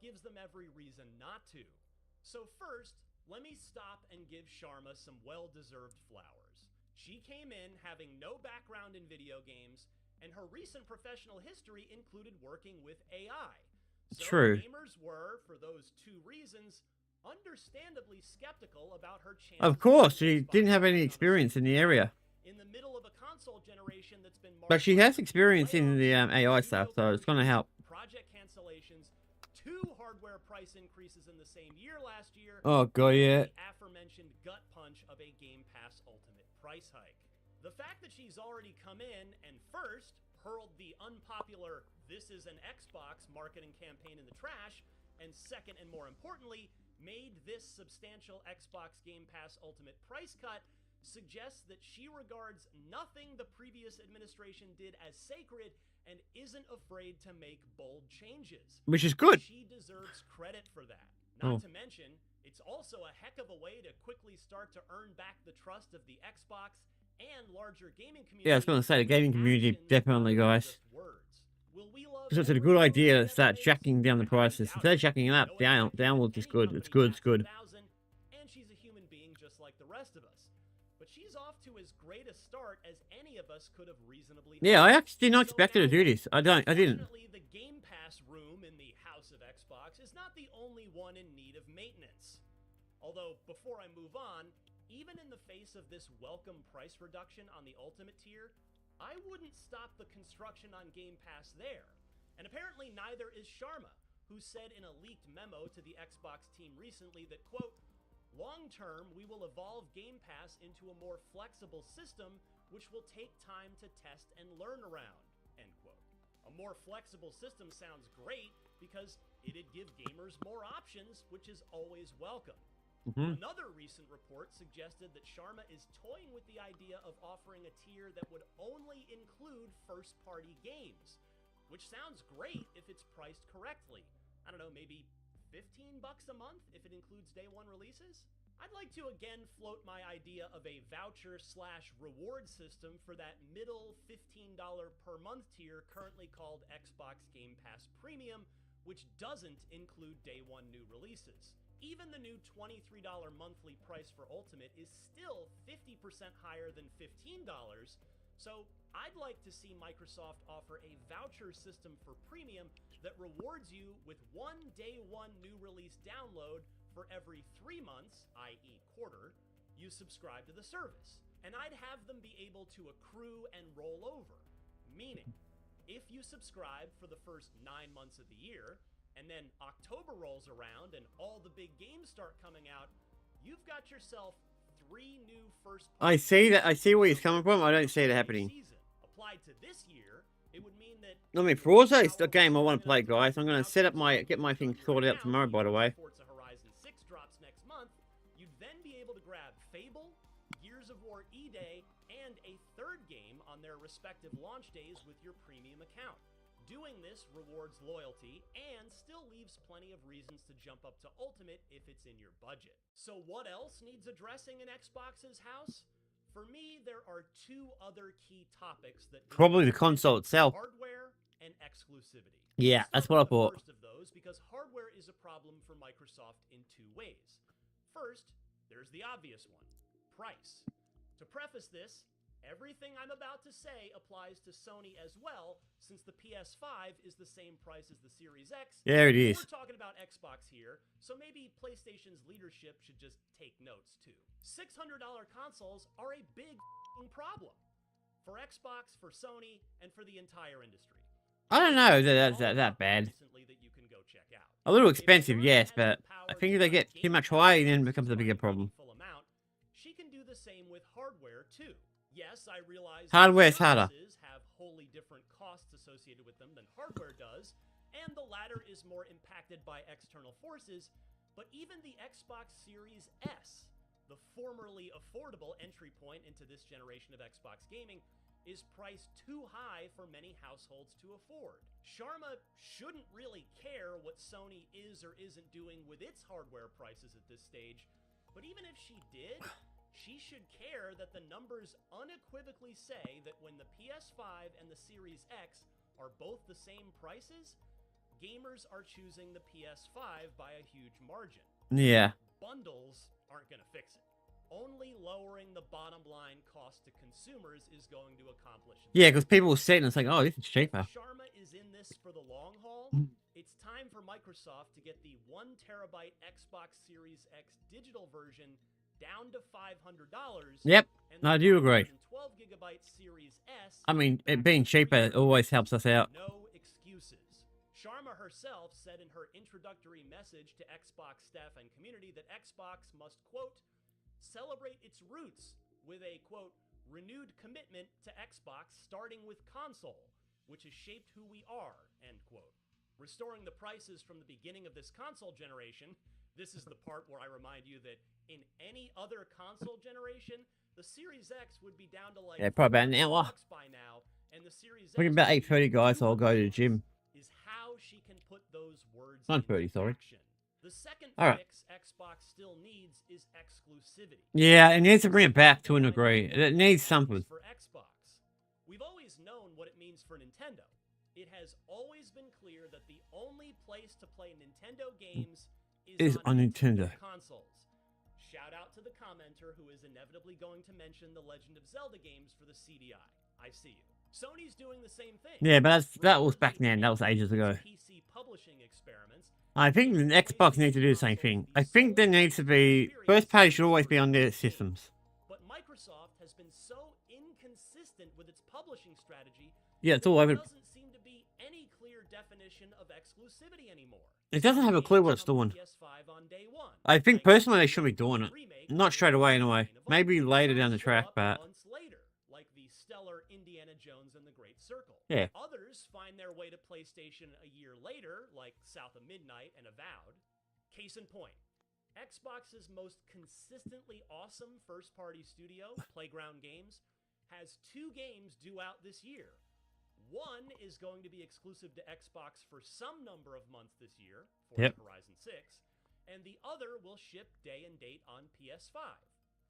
[SPEAKER 4] gives them every reason not to. So first, let me stop and give Sharma some well-deserved flowers. She came in having no background in video games, and her recent professional history included working with AI. So
[SPEAKER 1] True.
[SPEAKER 4] gamers were, for those two reasons, understandably skeptical about her chances.
[SPEAKER 1] Of course,
[SPEAKER 4] getting
[SPEAKER 1] she
[SPEAKER 4] Xbox
[SPEAKER 1] didn't have
[SPEAKER 4] One
[SPEAKER 1] any
[SPEAKER 4] on the
[SPEAKER 1] experience in the area.
[SPEAKER 4] in the middle of a console generation that's been
[SPEAKER 1] But she
[SPEAKER 4] marked
[SPEAKER 1] has
[SPEAKER 4] by
[SPEAKER 1] experience in the
[SPEAKER 4] layoffs,
[SPEAKER 1] AI
[SPEAKER 4] studio
[SPEAKER 1] stuff, so it's going to
[SPEAKER 4] closures,
[SPEAKER 1] help.
[SPEAKER 4] project cancellations, 2 hardware price increases in the same year last year.
[SPEAKER 1] Oh, God, yeah.
[SPEAKER 4] and the aforementioned gut punch of a Game Pass Ultimate price hike. The fact that she's already come in and first hurled the unpopular "this is an Xbox" marketing campaign in the trash, and second and more importantly, made this substantial Xbox Game Pass Ultimate price cut suggests that she regards nothing the previous administration did as sacred and isn't afraid to make bold changes.
[SPEAKER 1] Which is good.
[SPEAKER 4] She deserves credit for that.
[SPEAKER 1] Oh.
[SPEAKER 4] Not to mention, it's also a heck of a way to quickly start to earn back the trust of the Xbox and larger gaming community.
[SPEAKER 1] Yeah, I was going to say, the gaming community,
[SPEAKER 4] Actions
[SPEAKER 1] definitely,
[SPEAKER 4] rather than
[SPEAKER 1] guys.
[SPEAKER 4] just words. Will we love
[SPEAKER 1] Because it's a
[SPEAKER 4] every
[SPEAKER 1] good
[SPEAKER 4] vote
[SPEAKER 1] idea to
[SPEAKER 4] that
[SPEAKER 1] start
[SPEAKER 4] makes?
[SPEAKER 1] jacking down the
[SPEAKER 4] I highly
[SPEAKER 1] prices.
[SPEAKER 4] doubt
[SPEAKER 1] Instead of
[SPEAKER 4] it.
[SPEAKER 1] jacking it up,
[SPEAKER 4] No executive
[SPEAKER 1] downwards
[SPEAKER 4] at
[SPEAKER 1] is
[SPEAKER 4] any
[SPEAKER 1] good. It's good,
[SPEAKER 4] company
[SPEAKER 1] it's good.
[SPEAKER 4] bats 1,000, and she's a human being just like the rest of us. But she's off to as great a start as any of us could have reasonably
[SPEAKER 1] Yeah, I
[SPEAKER 4] hoped.
[SPEAKER 1] actually did not
[SPEAKER 4] So
[SPEAKER 1] expect her to
[SPEAKER 4] now
[SPEAKER 1] do
[SPEAKER 4] what?
[SPEAKER 1] this. I didn't.
[SPEAKER 4] Unfortunately, the Game Pass room in the House of Xbox is not the only one in need of maintenance. Although, before I move on, even in the face of this welcome price reduction on the Ultimate tier, I wouldn't stop the construction on Game Pass there. And apparently neither is Sharma, who said in a leaked memo to the Xbox team recently that, quote, "Long term, we will evolve Game Pass into a more flexible system, which will take time to test and learn around," end quote. A more flexible system sounds great because it'd give gamers more options, which is always welcome.
[SPEAKER 1] Mhm.
[SPEAKER 4] Another recent report suggested that Sharma is toying with the idea of offering a tier that would only include first-party games, which sounds great if it's priced correctly. I don't know, maybe $15 a month if it includes day one releases? I'd like to again float my idea of a voucher/reward system for that middle $15 per month tier currently called Xbox Game Pass Premium, which doesn't include day one new releases. Even the new $23 monthly price for Ultimate is still 50% higher than $15, so I'd like to see Microsoft offer a voucher system for Premium that rewards you with one day one new release download for every 3 months, i.e. quarter, you subscribe to the service. And I'd have them be able to accrue and roll over. Meaning, if you subscribe for the first 9 months of the year, and then October rolls around and all the big games start coming out, you've got yourself 3 new first.
[SPEAKER 1] I see that. I see where he's coming from. I don't see it happening.
[SPEAKER 4] Season. Applied to this year, it would mean that
[SPEAKER 1] I mean, Forza is the game I want to play, guys. I'm going to set up get my thing sorted out tomorrow, by the way.
[SPEAKER 4] Forza Horizon 6 drops next month. You'd then be able to grab Fable, Gears of War E-Day, and a third game on their respective launch days with your premium account. Doing this rewards loyalty and still leaves plenty of reasons to jump up to Ultimate if it's in your budget. So what else needs addressing in Xbox's house? For me, there are two other key topics that
[SPEAKER 1] Probably the console itself.
[SPEAKER 4] hardware and exclusivity.
[SPEAKER 1] Yeah,
[SPEAKER 4] Let's
[SPEAKER 1] that's
[SPEAKER 4] start
[SPEAKER 1] what I
[SPEAKER 4] with the
[SPEAKER 1] thought.
[SPEAKER 4] First of those, because hardware is a problem for Microsoft in two ways. First, there's the obvious one: price. To preface this, everything I'm about to say applies to Sony as well, since the PS5 is the same price as the Series X.
[SPEAKER 1] There it is.
[SPEAKER 4] We're talking about Xbox here, so maybe PlayStation's leadership should just take notes too. $600 consoles are a big problem for Xbox, for Sony, and for the entire industry.
[SPEAKER 1] I don't know that that's that bad.
[SPEAKER 4] Recently that you can go check out.
[SPEAKER 1] A little
[SPEAKER 4] If
[SPEAKER 1] expensive,
[SPEAKER 4] Sony
[SPEAKER 1] yes,
[SPEAKER 4] has
[SPEAKER 1] but
[SPEAKER 4] the power
[SPEAKER 1] I
[SPEAKER 4] to
[SPEAKER 1] think if they
[SPEAKER 4] cut
[SPEAKER 1] get too
[SPEAKER 4] gaming
[SPEAKER 1] much high, then it
[SPEAKER 4] prices
[SPEAKER 1] becomes a
[SPEAKER 4] by
[SPEAKER 1] bigger
[SPEAKER 4] a
[SPEAKER 1] problem.
[SPEAKER 4] meaningful amount, she can do the same with hardware too. Yes, I realize
[SPEAKER 1] Hardware's harder.
[SPEAKER 4] services have wholly different costs associated with them than hardware does, and the latter is more impacted by external forces, but even the Xbox Series S, the formerly affordable entry point into this generation of Xbox gaming, is priced too high for many households to afford. Sharma shouldn't really care what Sony is or isn't doing with its hardware prices at this stage, but even if she did, she should care that the numbers unequivocally say that when the PS5 and the Series X are both the same prices, gamers are choosing the PS5 by a huge margin.
[SPEAKER 1] Yeah.
[SPEAKER 4] Bundles aren't going to fix it. Only lowering the bottom line cost to consumers is going to accomplish it.
[SPEAKER 1] Yeah, because people will sit and it's like, oh, this is cheaper.
[SPEAKER 4] Sharma is in this for the long haul. It's time for Microsoft to get the 1 terabyte Xbox Series X digital version down to $500.
[SPEAKER 1] Yep,
[SPEAKER 4] and the
[SPEAKER 1] I do agree.
[SPEAKER 4] 12 gigabyte Series S.
[SPEAKER 1] I mean, it being cheaper always helps us out.
[SPEAKER 4] No excuses. Sharma herself said in her introductory message to Xbox staff and community that Xbox must, quote, celebrate its roots with a, quote, renewed commitment to Xbox starting with console, which has shaped who we are, end quote. Restoring the prices from the beginning of this console generation, this is the part where I remind you that in any other console generation, the Series X would be down to like
[SPEAKER 1] probably about an hour.
[SPEAKER 4] $400 by now, and the Series
[SPEAKER 1] Looking
[SPEAKER 4] X
[SPEAKER 1] about
[SPEAKER 4] would be
[SPEAKER 1] 8:30, guys, so I'll go to the gym.
[SPEAKER 4] is how she can put those words
[SPEAKER 1] 9:30,
[SPEAKER 4] into
[SPEAKER 1] sorry.
[SPEAKER 4] action. The second
[SPEAKER 1] All right.
[SPEAKER 4] fix Xbox still needs is exclusivity.
[SPEAKER 1] Yeah, it needs to bring it back to a degree. It needs something.
[SPEAKER 4] For Xbox, we've always known what it means for Nintendo. It has always been clear that the only place to play Nintendo games
[SPEAKER 1] Is on Nintendo.
[SPEAKER 4] consoles. Shout out to the commenter who is inevitably going to mention the Legend of Zelda games for the CDI. I see you. Sony's doing the same thing.
[SPEAKER 1] Yeah, but that was back then. That was ages ago.
[SPEAKER 4] PC publishing experiments.
[SPEAKER 1] I think the Xbox needs to do the same thing. I think there needs to be first party should always be on their systems.
[SPEAKER 4] But Microsoft has been so inconsistent with its publishing strategy.
[SPEAKER 1] Yeah, it's all over.
[SPEAKER 4] There doesn't seem to be any clear definition of exclusivity anymore.
[SPEAKER 1] It doesn't have a clue what it's doing.
[SPEAKER 4] PS5 on day one.
[SPEAKER 1] I think
[SPEAKER 4] Like
[SPEAKER 1] personally they should be doing it.
[SPEAKER 4] remake
[SPEAKER 1] Not straight away anyway.
[SPEAKER 4] of
[SPEAKER 1] Maybe
[SPEAKER 4] Us.
[SPEAKER 1] later down the
[SPEAKER 4] Some
[SPEAKER 1] track,
[SPEAKER 4] show up
[SPEAKER 1] but
[SPEAKER 4] months later, like the stellar Indiana Jones and the Great Circle.
[SPEAKER 1] Yeah.
[SPEAKER 4] Others find their way to PlayStation a year later, like South of Midnight and Avowed. Case in point, Xbox's most consistently awesome first-party studio, Playground Games, has 2 games due out this year. One is going to be exclusive to Xbox for some number of months this year, Forza Horizon 6, and the other will ship day and date on PS5,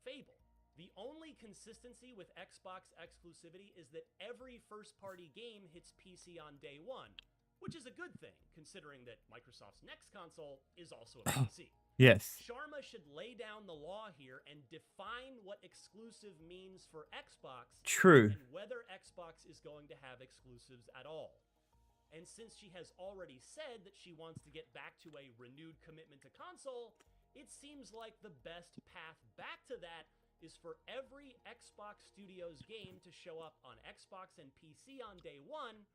[SPEAKER 4] Fable. The only consistency with Xbox exclusivity is that every first-party game hits PC on day one, which is a good thing, considering that Microsoft's next console is also a PC.
[SPEAKER 1] yes.
[SPEAKER 4] Sharma should lay down the law here and define what exclusive means for Xbox
[SPEAKER 1] True.
[SPEAKER 4] and whether Xbox is going to have exclusives at all. And since she has already said that she wants to get back to a renewed commitment to console, it seems like the best path back to that is for every Xbox Studios game to show up on Xbox and PC on day one,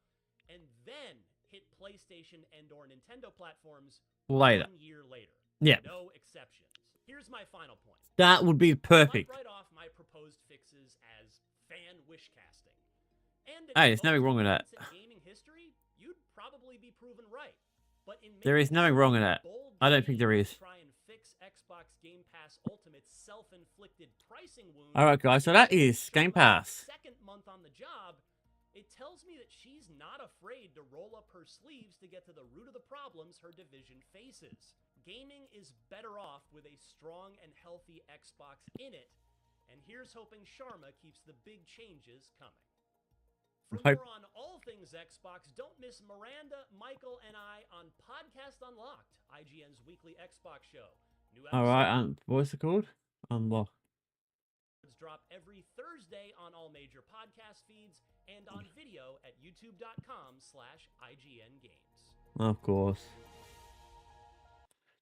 [SPEAKER 4] and then hit PlayStation and or Nintendo platforms
[SPEAKER 1] Later.
[SPEAKER 4] 1 year later.
[SPEAKER 1] Yeah.
[SPEAKER 4] No exceptions. Here's my final point.
[SPEAKER 1] That would be perfect.
[SPEAKER 4] I'd write off my proposed fixes as fan wish casting. And
[SPEAKER 1] Hey, there's nothing wrong with that.
[SPEAKER 4] in gaming history, you'd probably be proven right. But in
[SPEAKER 1] There is nothing wrong with that.
[SPEAKER 4] bold
[SPEAKER 1] I don't think there
[SPEAKER 4] decision
[SPEAKER 1] is.
[SPEAKER 4] to try and fix Xbox Game Pass Ultimate's self-inflicted pricing wound.
[SPEAKER 1] Alright guys, so that is Game Pass.
[SPEAKER 4] Second month on the job, it tells me that she's not afraid to roll up her sleeves to get to the root of the problems her division faces. Gaming is better off with a strong and healthy Xbox in it, And here's hoping Sharma keeps the big changes coming. For
[SPEAKER 1] Hope-
[SPEAKER 4] more on all things Xbox, don't miss Miranda, Michael, and I on Podcast Unlocked, IGN's weekly Xbox show. New
[SPEAKER 1] All right. What's it called? Unlock.
[SPEAKER 4] drop every Thursday on all major podcast feeds and on video at youtube.com/IGNgames.
[SPEAKER 1] Of course.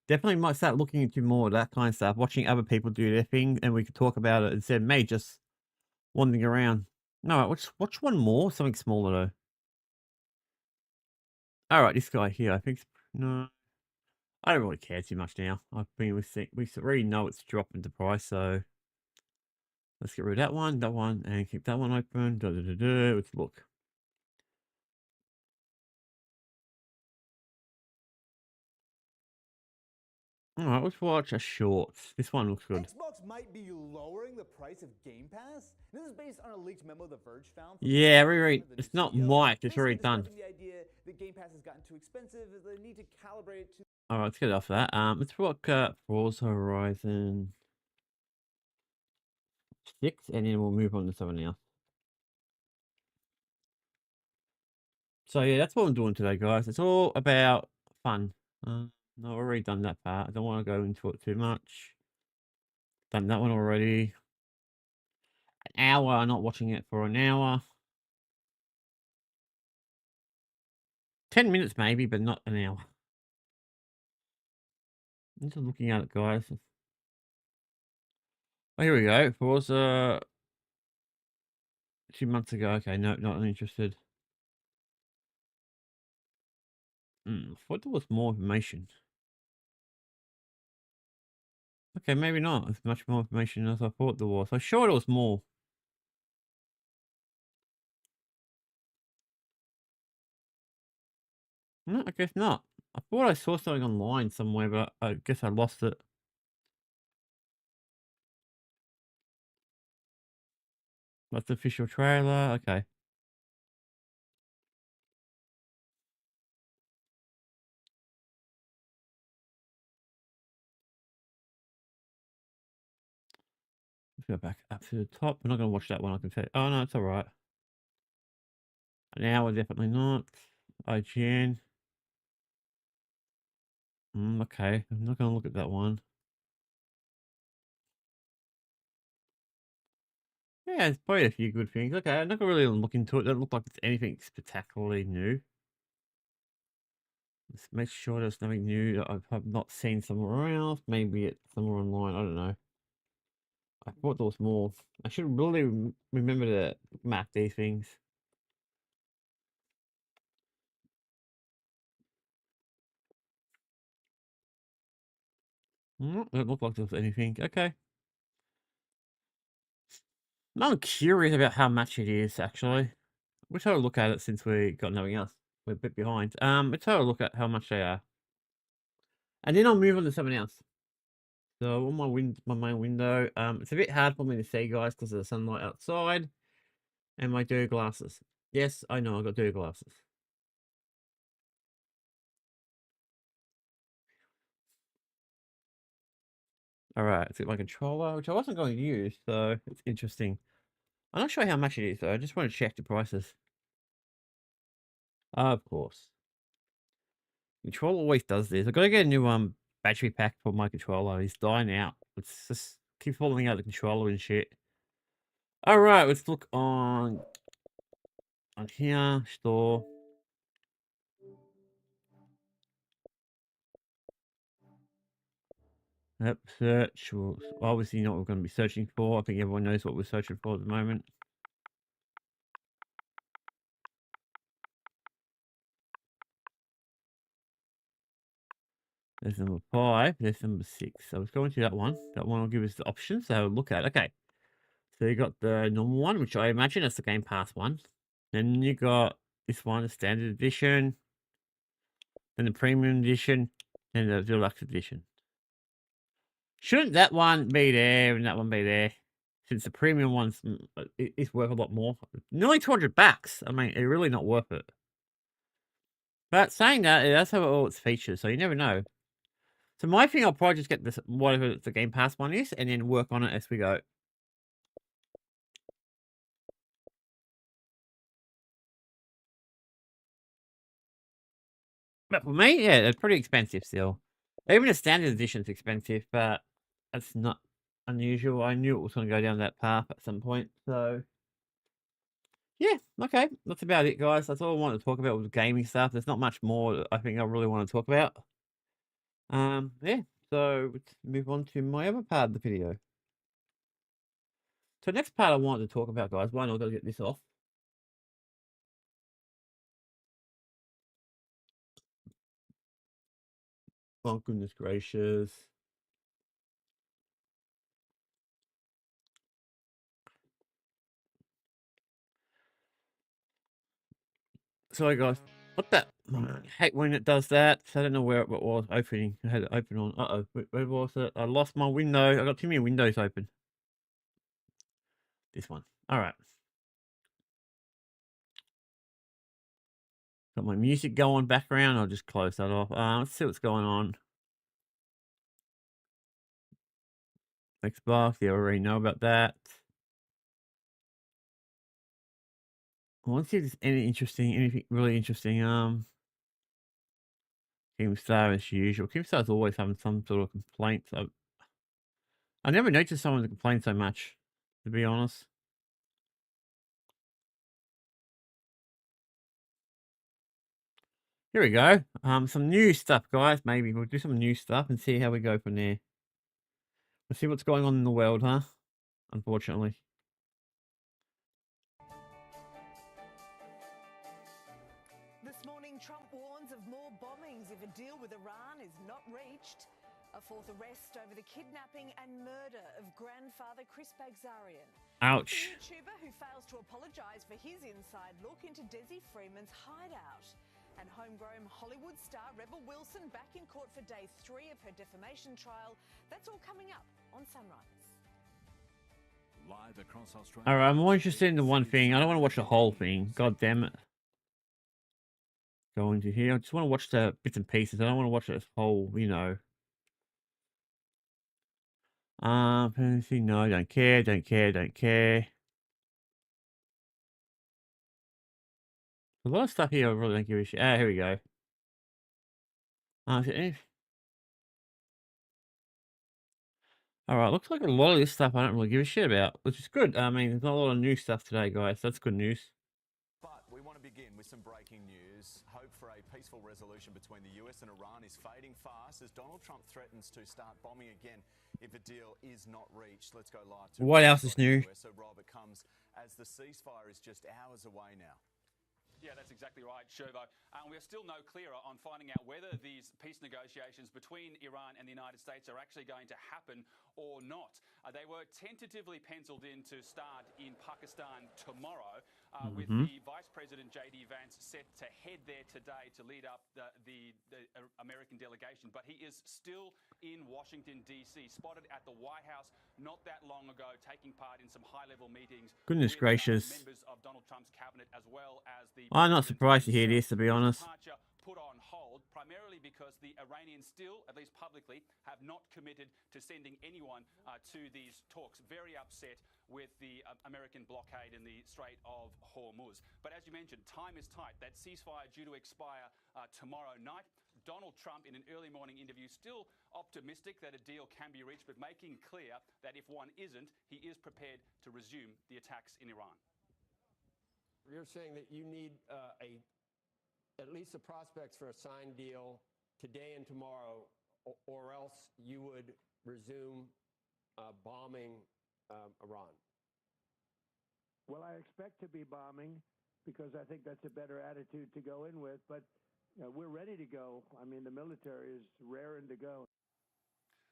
[SPEAKER 1] Definitely might start looking into more of that kind of stuff, watching other people do their thing, and we could talk about it instead of me just wandering around. No, let's watch one more, something smaller though. All right, this guy here, I think. No, I don't really care too much now. I mean, we already know it's dropping the price, so let's get rid of that one, and keep that one open. Let's look. All right, let's watch a short. This one looks good.
[SPEAKER 5] Xbox might be lowering the price of Game Pass. This is based on a leaked memo The Verge found.
[SPEAKER 1] Yeah, the it's not
[SPEAKER 5] CEO,
[SPEAKER 1] mic'd, it's
[SPEAKER 5] basically
[SPEAKER 1] already done.
[SPEAKER 5] describing the idea that Game Pass has gotten too expensive. They need to calibrate it to.
[SPEAKER 1] All right, let's get off that. Let's look at Forza Horizon 6, and then we'll move on to something else. So yeah, that's what I'm doing today, guys. It's all about fun. No, I've already done that part. I don't want to go into it too much. Done that one already. An hour, not watching it for an hour. 10 minutes maybe, but not an hour. I'm just looking at it, guys. Oh, here we go. Forza 2 months ago. Okay, no, not interested. I thought there was more information. Okay, maybe not as much more information as I thought there was. I'm sure there was more. No, I guess not. I thought I saw something online somewhere, but I guess I lost it. That's the official trailer. Okay. Let's go back up to the top. We're not going to watch that one, I can tell you. Oh, no, it's all right. An hour, definitely not. IGN. Okay. I'm not going to look at that one. Yeah, it's probably a few good things. Okay, I'm not going to really look into it. It doesn't look like it's anything spectacularly new. Let's make sure there's nothing new that I've not seen somewhere else. Maybe it's somewhere online. I don't know. I thought there was more. I should really remember to map these things. Doesn't look like there was anything. Okay. Now I'm curious about how much it is, actually. We'll try to look at it since we got nothing else. We're a bit behind. Let's try to look at how much they are. And then I'll move on to something else. So on my main window, it's a bit hard for me to see, guys, because of the sunlight outside and my dirty glasses. Yes, I know I got dirty glasses. All right, let's get my controller, which I wasn't going to use, so it's interesting. I'm not sure how much it is, though. I just want to check the prices. Of course. Controller always does this. I've got to get a new battery pack for my controller. He's dying out. It's just keep falling out the controller and shit. All right, let's look on here, store. Yep, search. Well, obviously not what we're going to be searching for. I think everyone knows what we're searching for at the moment. There's number 5. There's number 6. So let's go into that one. That one will give us the options to have a look at. Okay. So you got the normal one, which I imagine is the Game Pass one. Then you got this one, the Standard Edition. Then the Premium Edition. And the Deluxe Edition. Shouldn't that one be there and that one be there? Since the Premium one's it's worth a lot more. Nearly $200. I mean, it's really not worth it. But saying that, it does have all its features, so you never know. So my thing, I'll probably just get this, whatever the Game Pass one is, and then work on it as we go. But for me, yeah, they're pretty expensive still. Even the standard edition's expensive, but that's not unusual. I knew it was going to go down that path at some point. So, yeah, okay. That's about it, guys. That's all I wanted to talk about with gaming stuff. There's not much more that I think I really want to talk about. Yeah. So let's move on to my other part of the video. So next part I wanted to talk about, guys. Why not? I've got to get this off. Oh, goodness gracious. Sorry, guys. What the? I hate when it does that. I don't know where it was opening. I had it open on. Uh-oh. Where was it? I lost my window. I got too many windows open. This one. All right. Got my music going background. I'll just close that off. Let's see what's going on. Xbox. Yeah, I already know about that. I want to see if there's anything really interesting. Keemstar as usual. Keemstar's always having some sort of complaints. I never noticed someone to complain so much, to be honest. Here we go. Some new stuff, guys. Maybe we'll do some new stuff and see how we go from there. Let's see what's going on in the world, huh? Unfortunately.
[SPEAKER 6] This morning, Trump warns of more bombings if a deal with Iran is not reached. A fourth arrest over the kidnapping and murder of grandfather Chris Bagzarian.
[SPEAKER 1] Ouch.
[SPEAKER 6] The YouTuber who fails to apologise for his inside look into Desi Freeman's hideout. And homegrown Hollywood star Rebel Wilson back in court for day 3 of her defamation trial. That's all coming up on Sunrise.
[SPEAKER 7] Live across Australia.
[SPEAKER 1] All right, I'm more interested in the one thing. I don't want to watch the whole thing. God damn it. Go into here. I just want to watch the bits and pieces. I don't want to watch this whole, you know. Anything? No, don't care. Don't care. Don't care. A lot of stuff here I really don't give a shit. Here we go. Alright, looks like a lot of this stuff I don't really give a shit about, which is good. I mean, there's not a lot of new stuff today, guys. That's good news.
[SPEAKER 7] But we want to begin with some breaking news. Hope for a peaceful resolution between the US and Iran is fading fast as Donald Trump threatens to start bombing again if a deal is not reached. Let's go live to
[SPEAKER 1] What else is new?
[SPEAKER 7] So Rob, it comes as the ceasefire is just hours away now.
[SPEAKER 8] Yeah, that's exactly right, Shervo. We're still no clearer on finding out whether these peace negotiations between Iran and the United States are actually going to happen or not. They were tentatively penciled in to start in Pakistan tomorrow, with the Vice President J.D. Vance set to head there today to lead up the American delegation. But he is still in Washington, D.C., spotted at the White House not that long ago, taking part in some high-level meetings.
[SPEAKER 1] Goodness
[SPEAKER 8] with,
[SPEAKER 1] gracious.
[SPEAKER 8] members of Donald Trump's cabinet, as well as the
[SPEAKER 1] I'm not surprised to hear this, to be honest.
[SPEAKER 8] Departure put on hold, primarily because the Iranians still, at least publicly, have not committed to sending anyone to these talks. Very upset with the American blockade in the Strait of Hormuz. But as you mentioned, time is tight. That ceasefire due to expire tomorrow night. Donald Trump, in an early morning interview, still optimistic that a deal can be reached, but making clear that if one isn't, he is prepared to resume the attacks in Iran.
[SPEAKER 9] You're saying that you need at least the prospects for a signed deal today and tomorrow, or else you would resume bombing Iran.
[SPEAKER 10] Well, I expect to be bombing because I think that's a better attitude to go in with, but we're ready to go. I mean, the military is raring to go.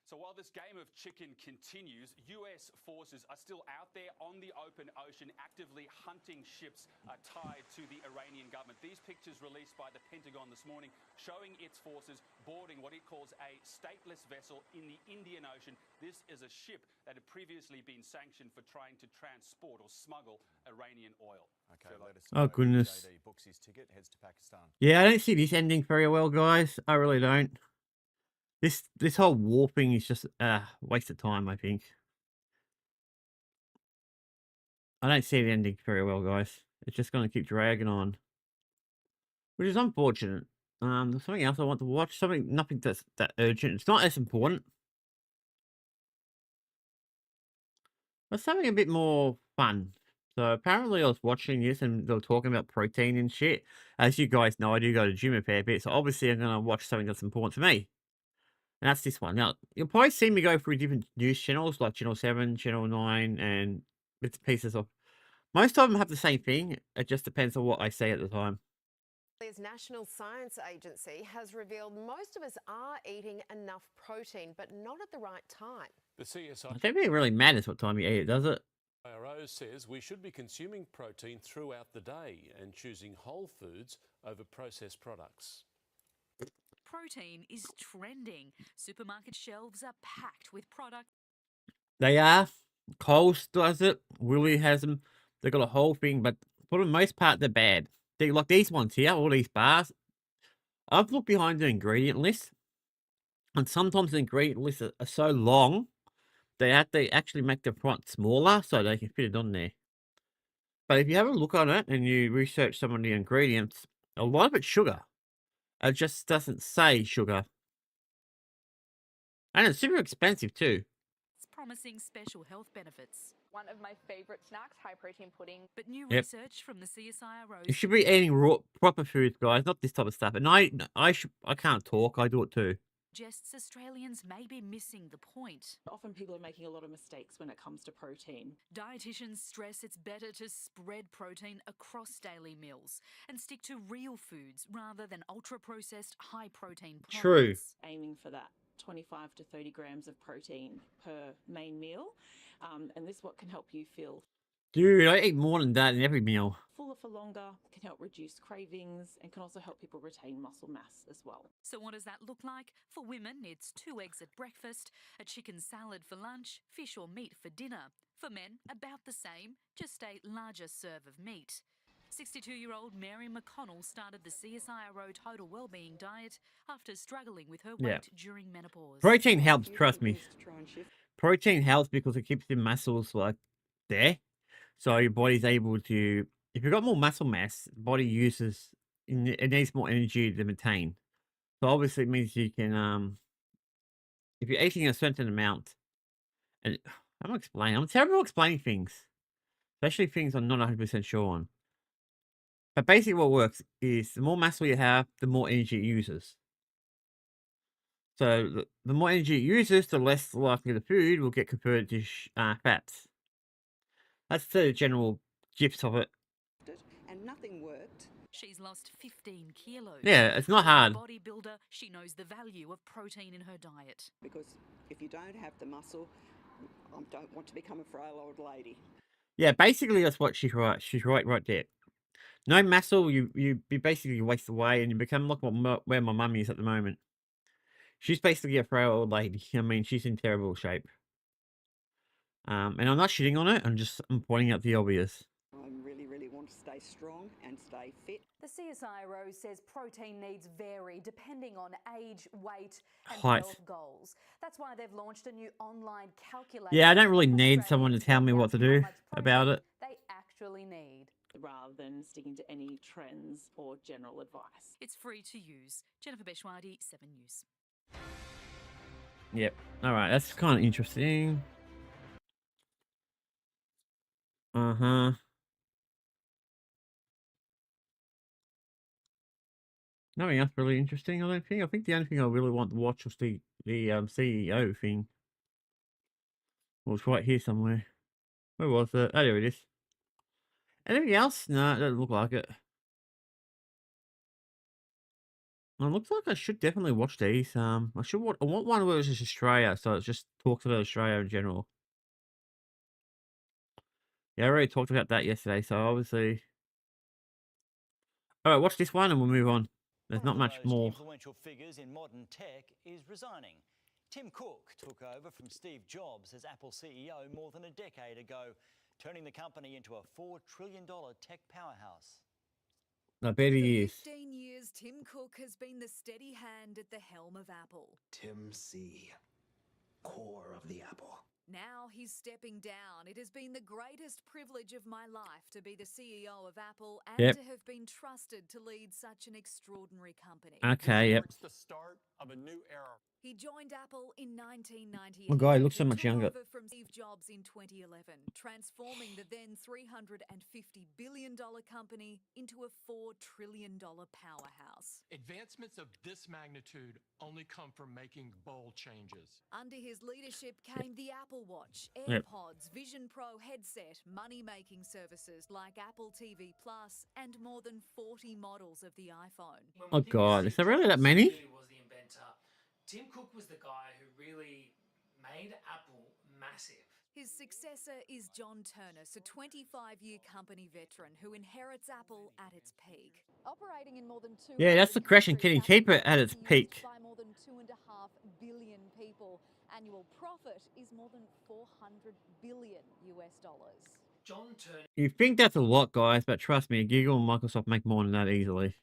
[SPEAKER 8] So while this game of chicken continues, US forces are still out there on the open ocean, actively hunting ships tied to the Iranian government. These pictures released by the Pentagon this morning showing its forces boarding what it calls a stateless vessel in the Indian Ocean. This is a ship that had previously been sanctioned for trying to transport or smuggle Iranian oil.
[SPEAKER 7] Okay, let us
[SPEAKER 1] Oh,
[SPEAKER 7] know.
[SPEAKER 1] goodness.
[SPEAKER 7] JD books his ticket, heads to Pakistan.
[SPEAKER 1] Yeah, I don't see this ending very well, guys. I really don't. This whole warping is just waste of time, I think. I don't see it ending very well, guys. It's just going to keep dragging on, which is unfortunate. There's something else I want to watch. Nothing that's that urgent. It's not as important. But something a bit more fun. So apparently I was watching this and they were talking about protein and shit. As you guys know, I do go to the gym a fair bit, so obviously I'm gonna watch something that's important to me. And that's this one. Now, you'll probably see me go through different news channels like Channel 7, Channel 9, and bits and pieces of. Most of them have the same thing. It just depends on what I say at the time.
[SPEAKER 11] Australia's National Science Agency has revealed most of us are eating enough protein, but not at the right time.
[SPEAKER 12] The
[SPEAKER 1] I
[SPEAKER 12] CSIRO
[SPEAKER 1] don't think it really matters what time you eat it, does it?
[SPEAKER 12] says we should be consuming protein throughout the day and choosing whole foods over processed products.
[SPEAKER 13] Protein is trending. Supermarket shelves are packed with products.
[SPEAKER 1] They are. Coles does it. Willie has them. They got a whole thing, but for the most part, they're bad. They like these ones here, all these bars. I've looked behind the ingredient list, and sometimes the ingredient lists are so long, they have to actually make the font smaller so they can fit it on there. But if you have a look on it and you research some of the ingredients, a lot of it's sugar. It just doesn't say sugar. And it's super expensive too.
[SPEAKER 13] It's promising special health benefits.
[SPEAKER 14] One of my favorite snacks, high protein pudding.
[SPEAKER 13] But new
[SPEAKER 1] Yep.
[SPEAKER 13] research from the CSIRO
[SPEAKER 1] You should be eating raw, proper foods, guys, not this type of stuff. And I can't talk. I do it too.
[SPEAKER 13] suggests Australians may be missing the point.
[SPEAKER 15] Often people are making a lot of mistakes when it comes to protein.
[SPEAKER 13] Dietitians stress it's better to spread protein across daily meals and stick to real foods rather than ultra-processed high-protein products.
[SPEAKER 1] True.
[SPEAKER 15] Aiming for that 25 to 30 grams of protein per main meal. And this what can help you feel
[SPEAKER 1] Dude, I eat more than that in every meal.
[SPEAKER 15] fuller for longer, can help reduce cravings, and can also help people retain muscle mass as well.
[SPEAKER 13] So what does that look like? For women, it's 2 eggs at breakfast, a chicken salad for lunch, fish or meat for dinner. For men, about the same, just a larger serve of meat. 62-year-old Mary McConnell started the CSIRO Total Wellbeing Diet after struggling with her weight
[SPEAKER 1] Yeah.
[SPEAKER 13] during menopause.
[SPEAKER 1] Protein helps, trust me. Protein helps because it keeps the muscles like there. So your body's able to, if you've got more muscle mass, the body uses, it needs more energy to maintain. So obviously it means you can, if you're eating a certain amount, and I'm terrible at explaining things, especially things I'm not 100% sure on. But basically what works is the more muscle you have, the more energy it uses. So the more energy it uses, the less likely the food will get converted to fats. That's the general gist of it.
[SPEAKER 16] And nothing worked.
[SPEAKER 13] She's lost 15 kilos.
[SPEAKER 1] Yeah, it's not hard.
[SPEAKER 13] As a bodybuilder, she knows the value of protein in her diet.
[SPEAKER 16] Because if you don't have the muscle, I don't want to become a frail old lady.
[SPEAKER 1] Yeah, basically that's what she's right. She's right there. No muscle, you basically waste away and you become like where my mum is at the moment. She's basically a frail old lady. I mean, she's in terrible shape. And I'm not shitting on it. I'm pointing out the obvious.
[SPEAKER 16] I really want to stay strong and stay fit.
[SPEAKER 17] The CSIRO says protein needs vary depending on age, weight, and
[SPEAKER 1] Height.
[SPEAKER 17] health goals. That's why they've launched a new online calculator.
[SPEAKER 1] Yeah, I don't really
[SPEAKER 17] to help
[SPEAKER 1] need someone to
[SPEAKER 17] Australians
[SPEAKER 1] tell me
[SPEAKER 17] work
[SPEAKER 1] what
[SPEAKER 17] out
[SPEAKER 1] to
[SPEAKER 17] how
[SPEAKER 1] do
[SPEAKER 17] much
[SPEAKER 1] about
[SPEAKER 17] protein
[SPEAKER 1] it.
[SPEAKER 17] they actually need.
[SPEAKER 15] Rather than sticking to any trends or general advice.
[SPEAKER 13] It's free to use. Jennifer Beshwadi, 7 News.
[SPEAKER 1] Yep. Alright, that's kind of interesting. Uh-huh. Nothing else really interesting, I don't think. I think the only thing I really want to watch was the CEO thing. Well, it's right here somewhere. Where was it? Oh, there it is. Anything else? No, it doesn't look like it. Well, it looks like I should definitely watch these. I want one where it's just Australia, so it just talks about Australia in general. Yeah, I already talked about that yesterday, so obviously. Alright, watch this one and we'll move on. There's not much more.
[SPEAKER 18] Influential figures in modern tech is resigning. Tim Cook took over from Steve Jobs as Apple CEO more than a decade ago, turning the company into a $4 trillion tech powerhouse.
[SPEAKER 1] I bet he is.
[SPEAKER 19] 15 years, Tim Cook has been the steady hand at the helm of Apple.
[SPEAKER 20] Tim C, core of the Apple.
[SPEAKER 19] Now he's stepping down. It has been the greatest privilege of my life to be the CEO of Apple and
[SPEAKER 1] Yep.
[SPEAKER 19] to have been trusted to lead such an extraordinary company.
[SPEAKER 1] Okay, yep.
[SPEAKER 9] It's the start of a new era.
[SPEAKER 19] He joined Apple in 1998.
[SPEAKER 1] Oh, God, he looks so
[SPEAKER 19] and
[SPEAKER 1] much
[SPEAKER 19] took
[SPEAKER 1] younger.
[SPEAKER 19] over from Steve Jobs in 2011, transforming the then $350 billion company into a $4 trillion powerhouse.
[SPEAKER 20] Advancements of this magnitude only come from making bold changes.
[SPEAKER 19] Under his leadership came the Apple Watch,
[SPEAKER 1] Yep.
[SPEAKER 19] AirPods, Vision Pro headset, money-making services like Apple TV Plus, and more than 40 models of the iPhone.
[SPEAKER 1] Oh, God. Is there really that many?
[SPEAKER 21] Really was the inventor. Tim Cook was the guy who really made Apple massive.
[SPEAKER 19] His successor is John Ternus, a 25-year company veteran who inherits Apple at its peak.
[SPEAKER 22] Operating in more than
[SPEAKER 1] Yeah, that's the question. Can he keep it at its peak?
[SPEAKER 22] by more than 2.5 billion people. Annual profit is more than $400 billion US dollars.
[SPEAKER 21] John Turner.
[SPEAKER 1] You think that's a lot, guys, but trust me, Google and Microsoft make more than that easily.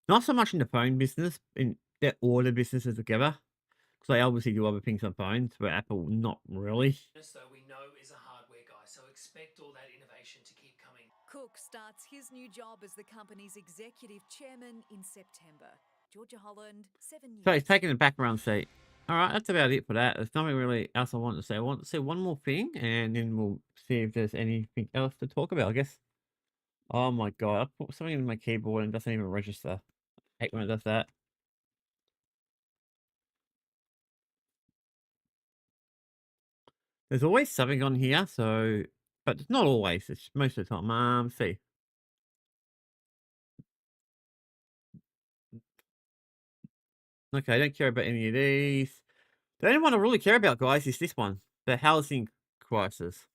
[SPEAKER 1] Not so much in the phone business, in their order businesses together. Because they obviously do other things on phones, but Apple, not really.
[SPEAKER 21] Though we know is a hardware guy, so expect all that innovation to keep coming.
[SPEAKER 19] Cook starts his new job as the company's executive chairman in September. Georgia Holland, 7 News.
[SPEAKER 1] So he's taking the background seat. Alright, that's about it for that. There's nothing really else I want to say. I want to say one more thing, and then we'll see if there's anything else to talk about, I guess. Oh my God, I put something in my keyboard and it doesn't even register. I hate when it does that. There's always something on here, so, but it's not always. It's most of the time. See. Okay, I don't care about any of these. The only one I really care about, guys, is this one. The housing crisis.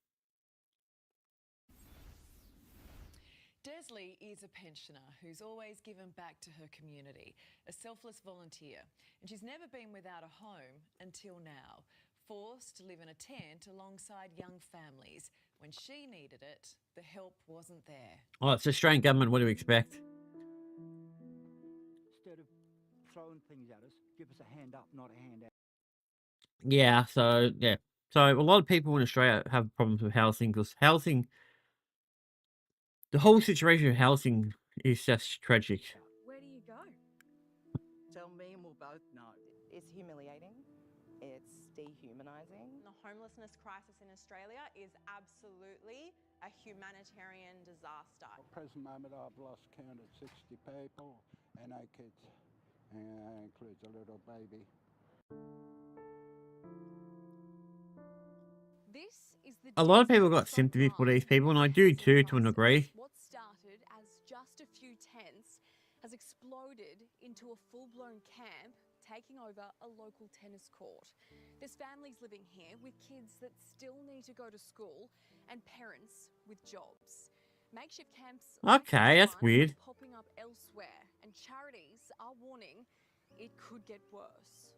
[SPEAKER 23] Desley is a pensioner who's always given back to her community, a selfless volunteer, and she's never been without a home until now, forced to live in a tent alongside young families. When she needed it, the help wasn't there.
[SPEAKER 1] Oh, it's the Australian government. What do you expect?
[SPEAKER 24] Instead of throwing things at us, give us a hand up, not a hand out.
[SPEAKER 1] Yeah, so, yeah. So, a lot of people in Australia have problems with housing because housing, the whole situation of housing is just tragic.
[SPEAKER 23] Where do you go?
[SPEAKER 16] Tell me and we'll both know.
[SPEAKER 25] It's humiliating. It's dehumanising.
[SPEAKER 14] The homelessness crisis in Australia is absolutely a humanitarian disaster.
[SPEAKER 26] At the present moment, I've lost count at 60 people and 8 kids, and that includes a little baby.
[SPEAKER 23] This is the
[SPEAKER 1] A lot of people got sympathy for these people, and I do too, to a degree.
[SPEAKER 23] What started as just a few tents has exploded into a full-blown camp, taking over a local tennis court. There's families living here with kids that still need to go to school and parents with jobs. Makeshift camps
[SPEAKER 1] Okay, that's weird.
[SPEAKER 23] are popping up elsewhere, and charities are warning it could get worse.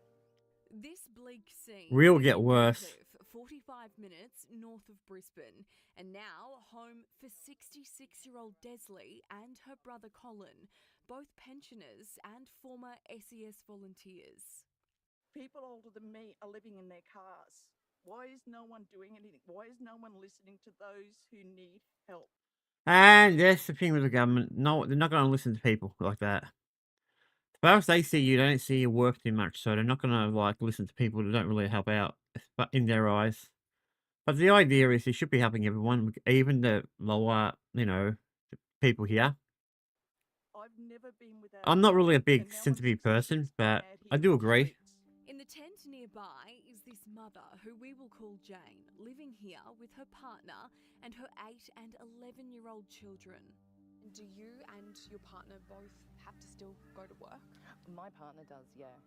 [SPEAKER 23] This bleak scene
[SPEAKER 1] Will
[SPEAKER 23] is
[SPEAKER 1] get
[SPEAKER 23] in
[SPEAKER 1] worse.
[SPEAKER 23] Redcliffe, 45 minutes north of Brisbane, and now home for 66-year-old Desley and her brother Colin, both pensioners and former SES volunteers.
[SPEAKER 27] People older than me are living in their cars. Why is no one doing anything? Why is no one listening to those who need help?
[SPEAKER 1] And that's the thing with the government. No, they're not going to listen to people like that. As far as they see you, they don't see your work too much, so they're not going to like listen to people that don't really help out, but in their eyes. But the idea is they should be helping everyone, even the lower, people here.
[SPEAKER 27] I've never been without.
[SPEAKER 1] I'm not really a big sympathy person, but I do agree.
[SPEAKER 23] In the tent nearby is this mother, who we will call Jane, living here with her partner and her 8 and 11-year-old children. Do you and your partner both have to still go to work?
[SPEAKER 25] My partner does, yeah.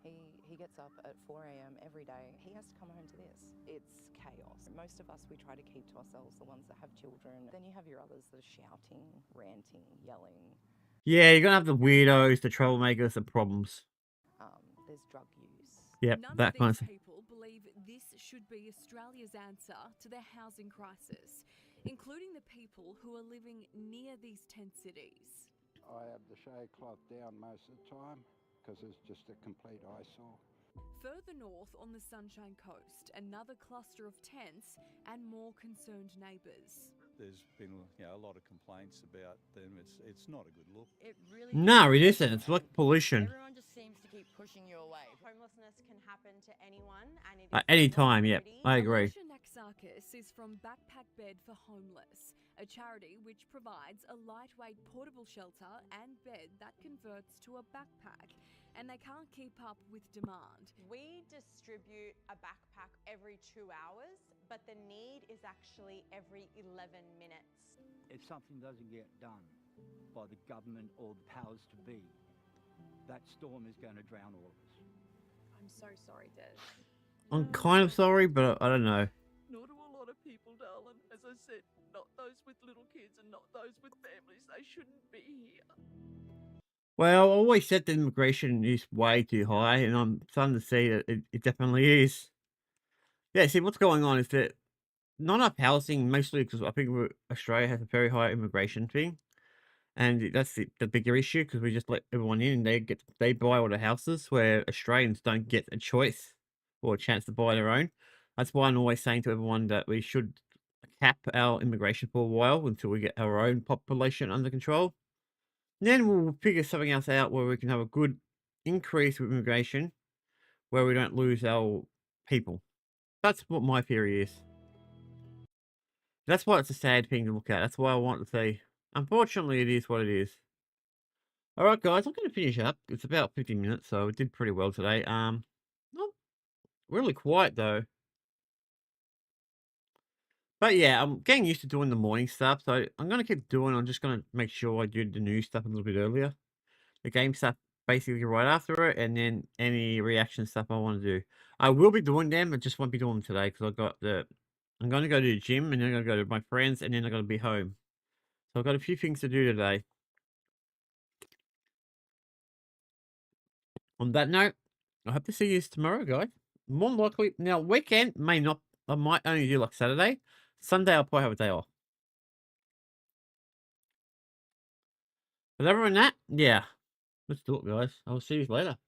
[SPEAKER 25] He gets up at 4 a.m. every day. He has to come home to this. It's chaos. Most of us, we try to keep to ourselves, the ones that have children. Then you have your others that are shouting, ranting, yelling.
[SPEAKER 1] Yeah, you're going to have the weirdos, the troublemakers, the problems.
[SPEAKER 25] There's drug use.
[SPEAKER 1] Yep,
[SPEAKER 23] None
[SPEAKER 1] that
[SPEAKER 23] of
[SPEAKER 1] kind of
[SPEAKER 23] these
[SPEAKER 1] thing.
[SPEAKER 23] people believe this should be Australia's answer to their housing crisis, including the people who are living near these tent cities.
[SPEAKER 26] I have the shade cloth down most of the time because it's just a complete eyesore.
[SPEAKER 23] Further north on the Sunshine Coast, another cluster of tents and more concerned neighbours.
[SPEAKER 2] There's been a lot of complaints about them. It's not a good look.
[SPEAKER 3] It really
[SPEAKER 1] No, it isn't. It's like pollution.
[SPEAKER 3] Everyone just seems to keep pushing you away.
[SPEAKER 14] Homelessness can happen to anyone, and it
[SPEAKER 1] At any time, yep. I agree.
[SPEAKER 23] Alicia Naxakis is from Backpack Bed for Homeless, a charity which provides a lightweight portable shelter and bed that converts to a backpack, and they can't keep up with demand.
[SPEAKER 14] We distribute a backpack every 2 hours, but the need is actually every 11 minutes.
[SPEAKER 24] If something doesn't get done by the government or the powers to be, that storm is going to drown all of us.
[SPEAKER 23] I'm so sorry, Des.
[SPEAKER 1] I'm kind of sorry, but I don't know.
[SPEAKER 27] Nor do a lot of people, darling. As I said, not those with little kids and not those with families. They shouldn't be here.
[SPEAKER 1] Well, I always said the immigration is way too high, and I'm starting to see that it definitely is. Yeah, see, what's going on is that not enough housing, mostly because I think Australia has a very high immigration thing, and that's the bigger issue because we just let everyone in and they buy all the houses where Australians don't get a choice or a chance to buy their own. That's why I'm always saying to everyone that we should cap our immigration for a while until we get our own population under control. Then we'll figure something else out where we can have a good increase with immigration where we don't lose our people. That's what my theory is. That's why it's a sad thing to look at. That's why I want to say, unfortunately, it is what it is. Alright, guys, I'm going to finish up. It's about 50 minutes, so it did pretty well today. Not really quiet, though. But yeah, I'm getting used to doing the morning stuff, so I'm going to keep doing. I'm just going to make sure I do the news stuff a little bit earlier. The game stuff basically right after it, and then any reaction stuff I want to do. I will be doing them, I just won't be doing them today because I'm going to go to the gym, and then I'm going to go to my friends, and then I'm going to be home. So I've got a few things to do today. On that note, I hope to see you tomorrow, guys. More than likely, now weekend may not. I might only do like Saturday. Sunday, I'll probably have a day off. But other than that, yeah. Let's do it, guys. I'll see you later.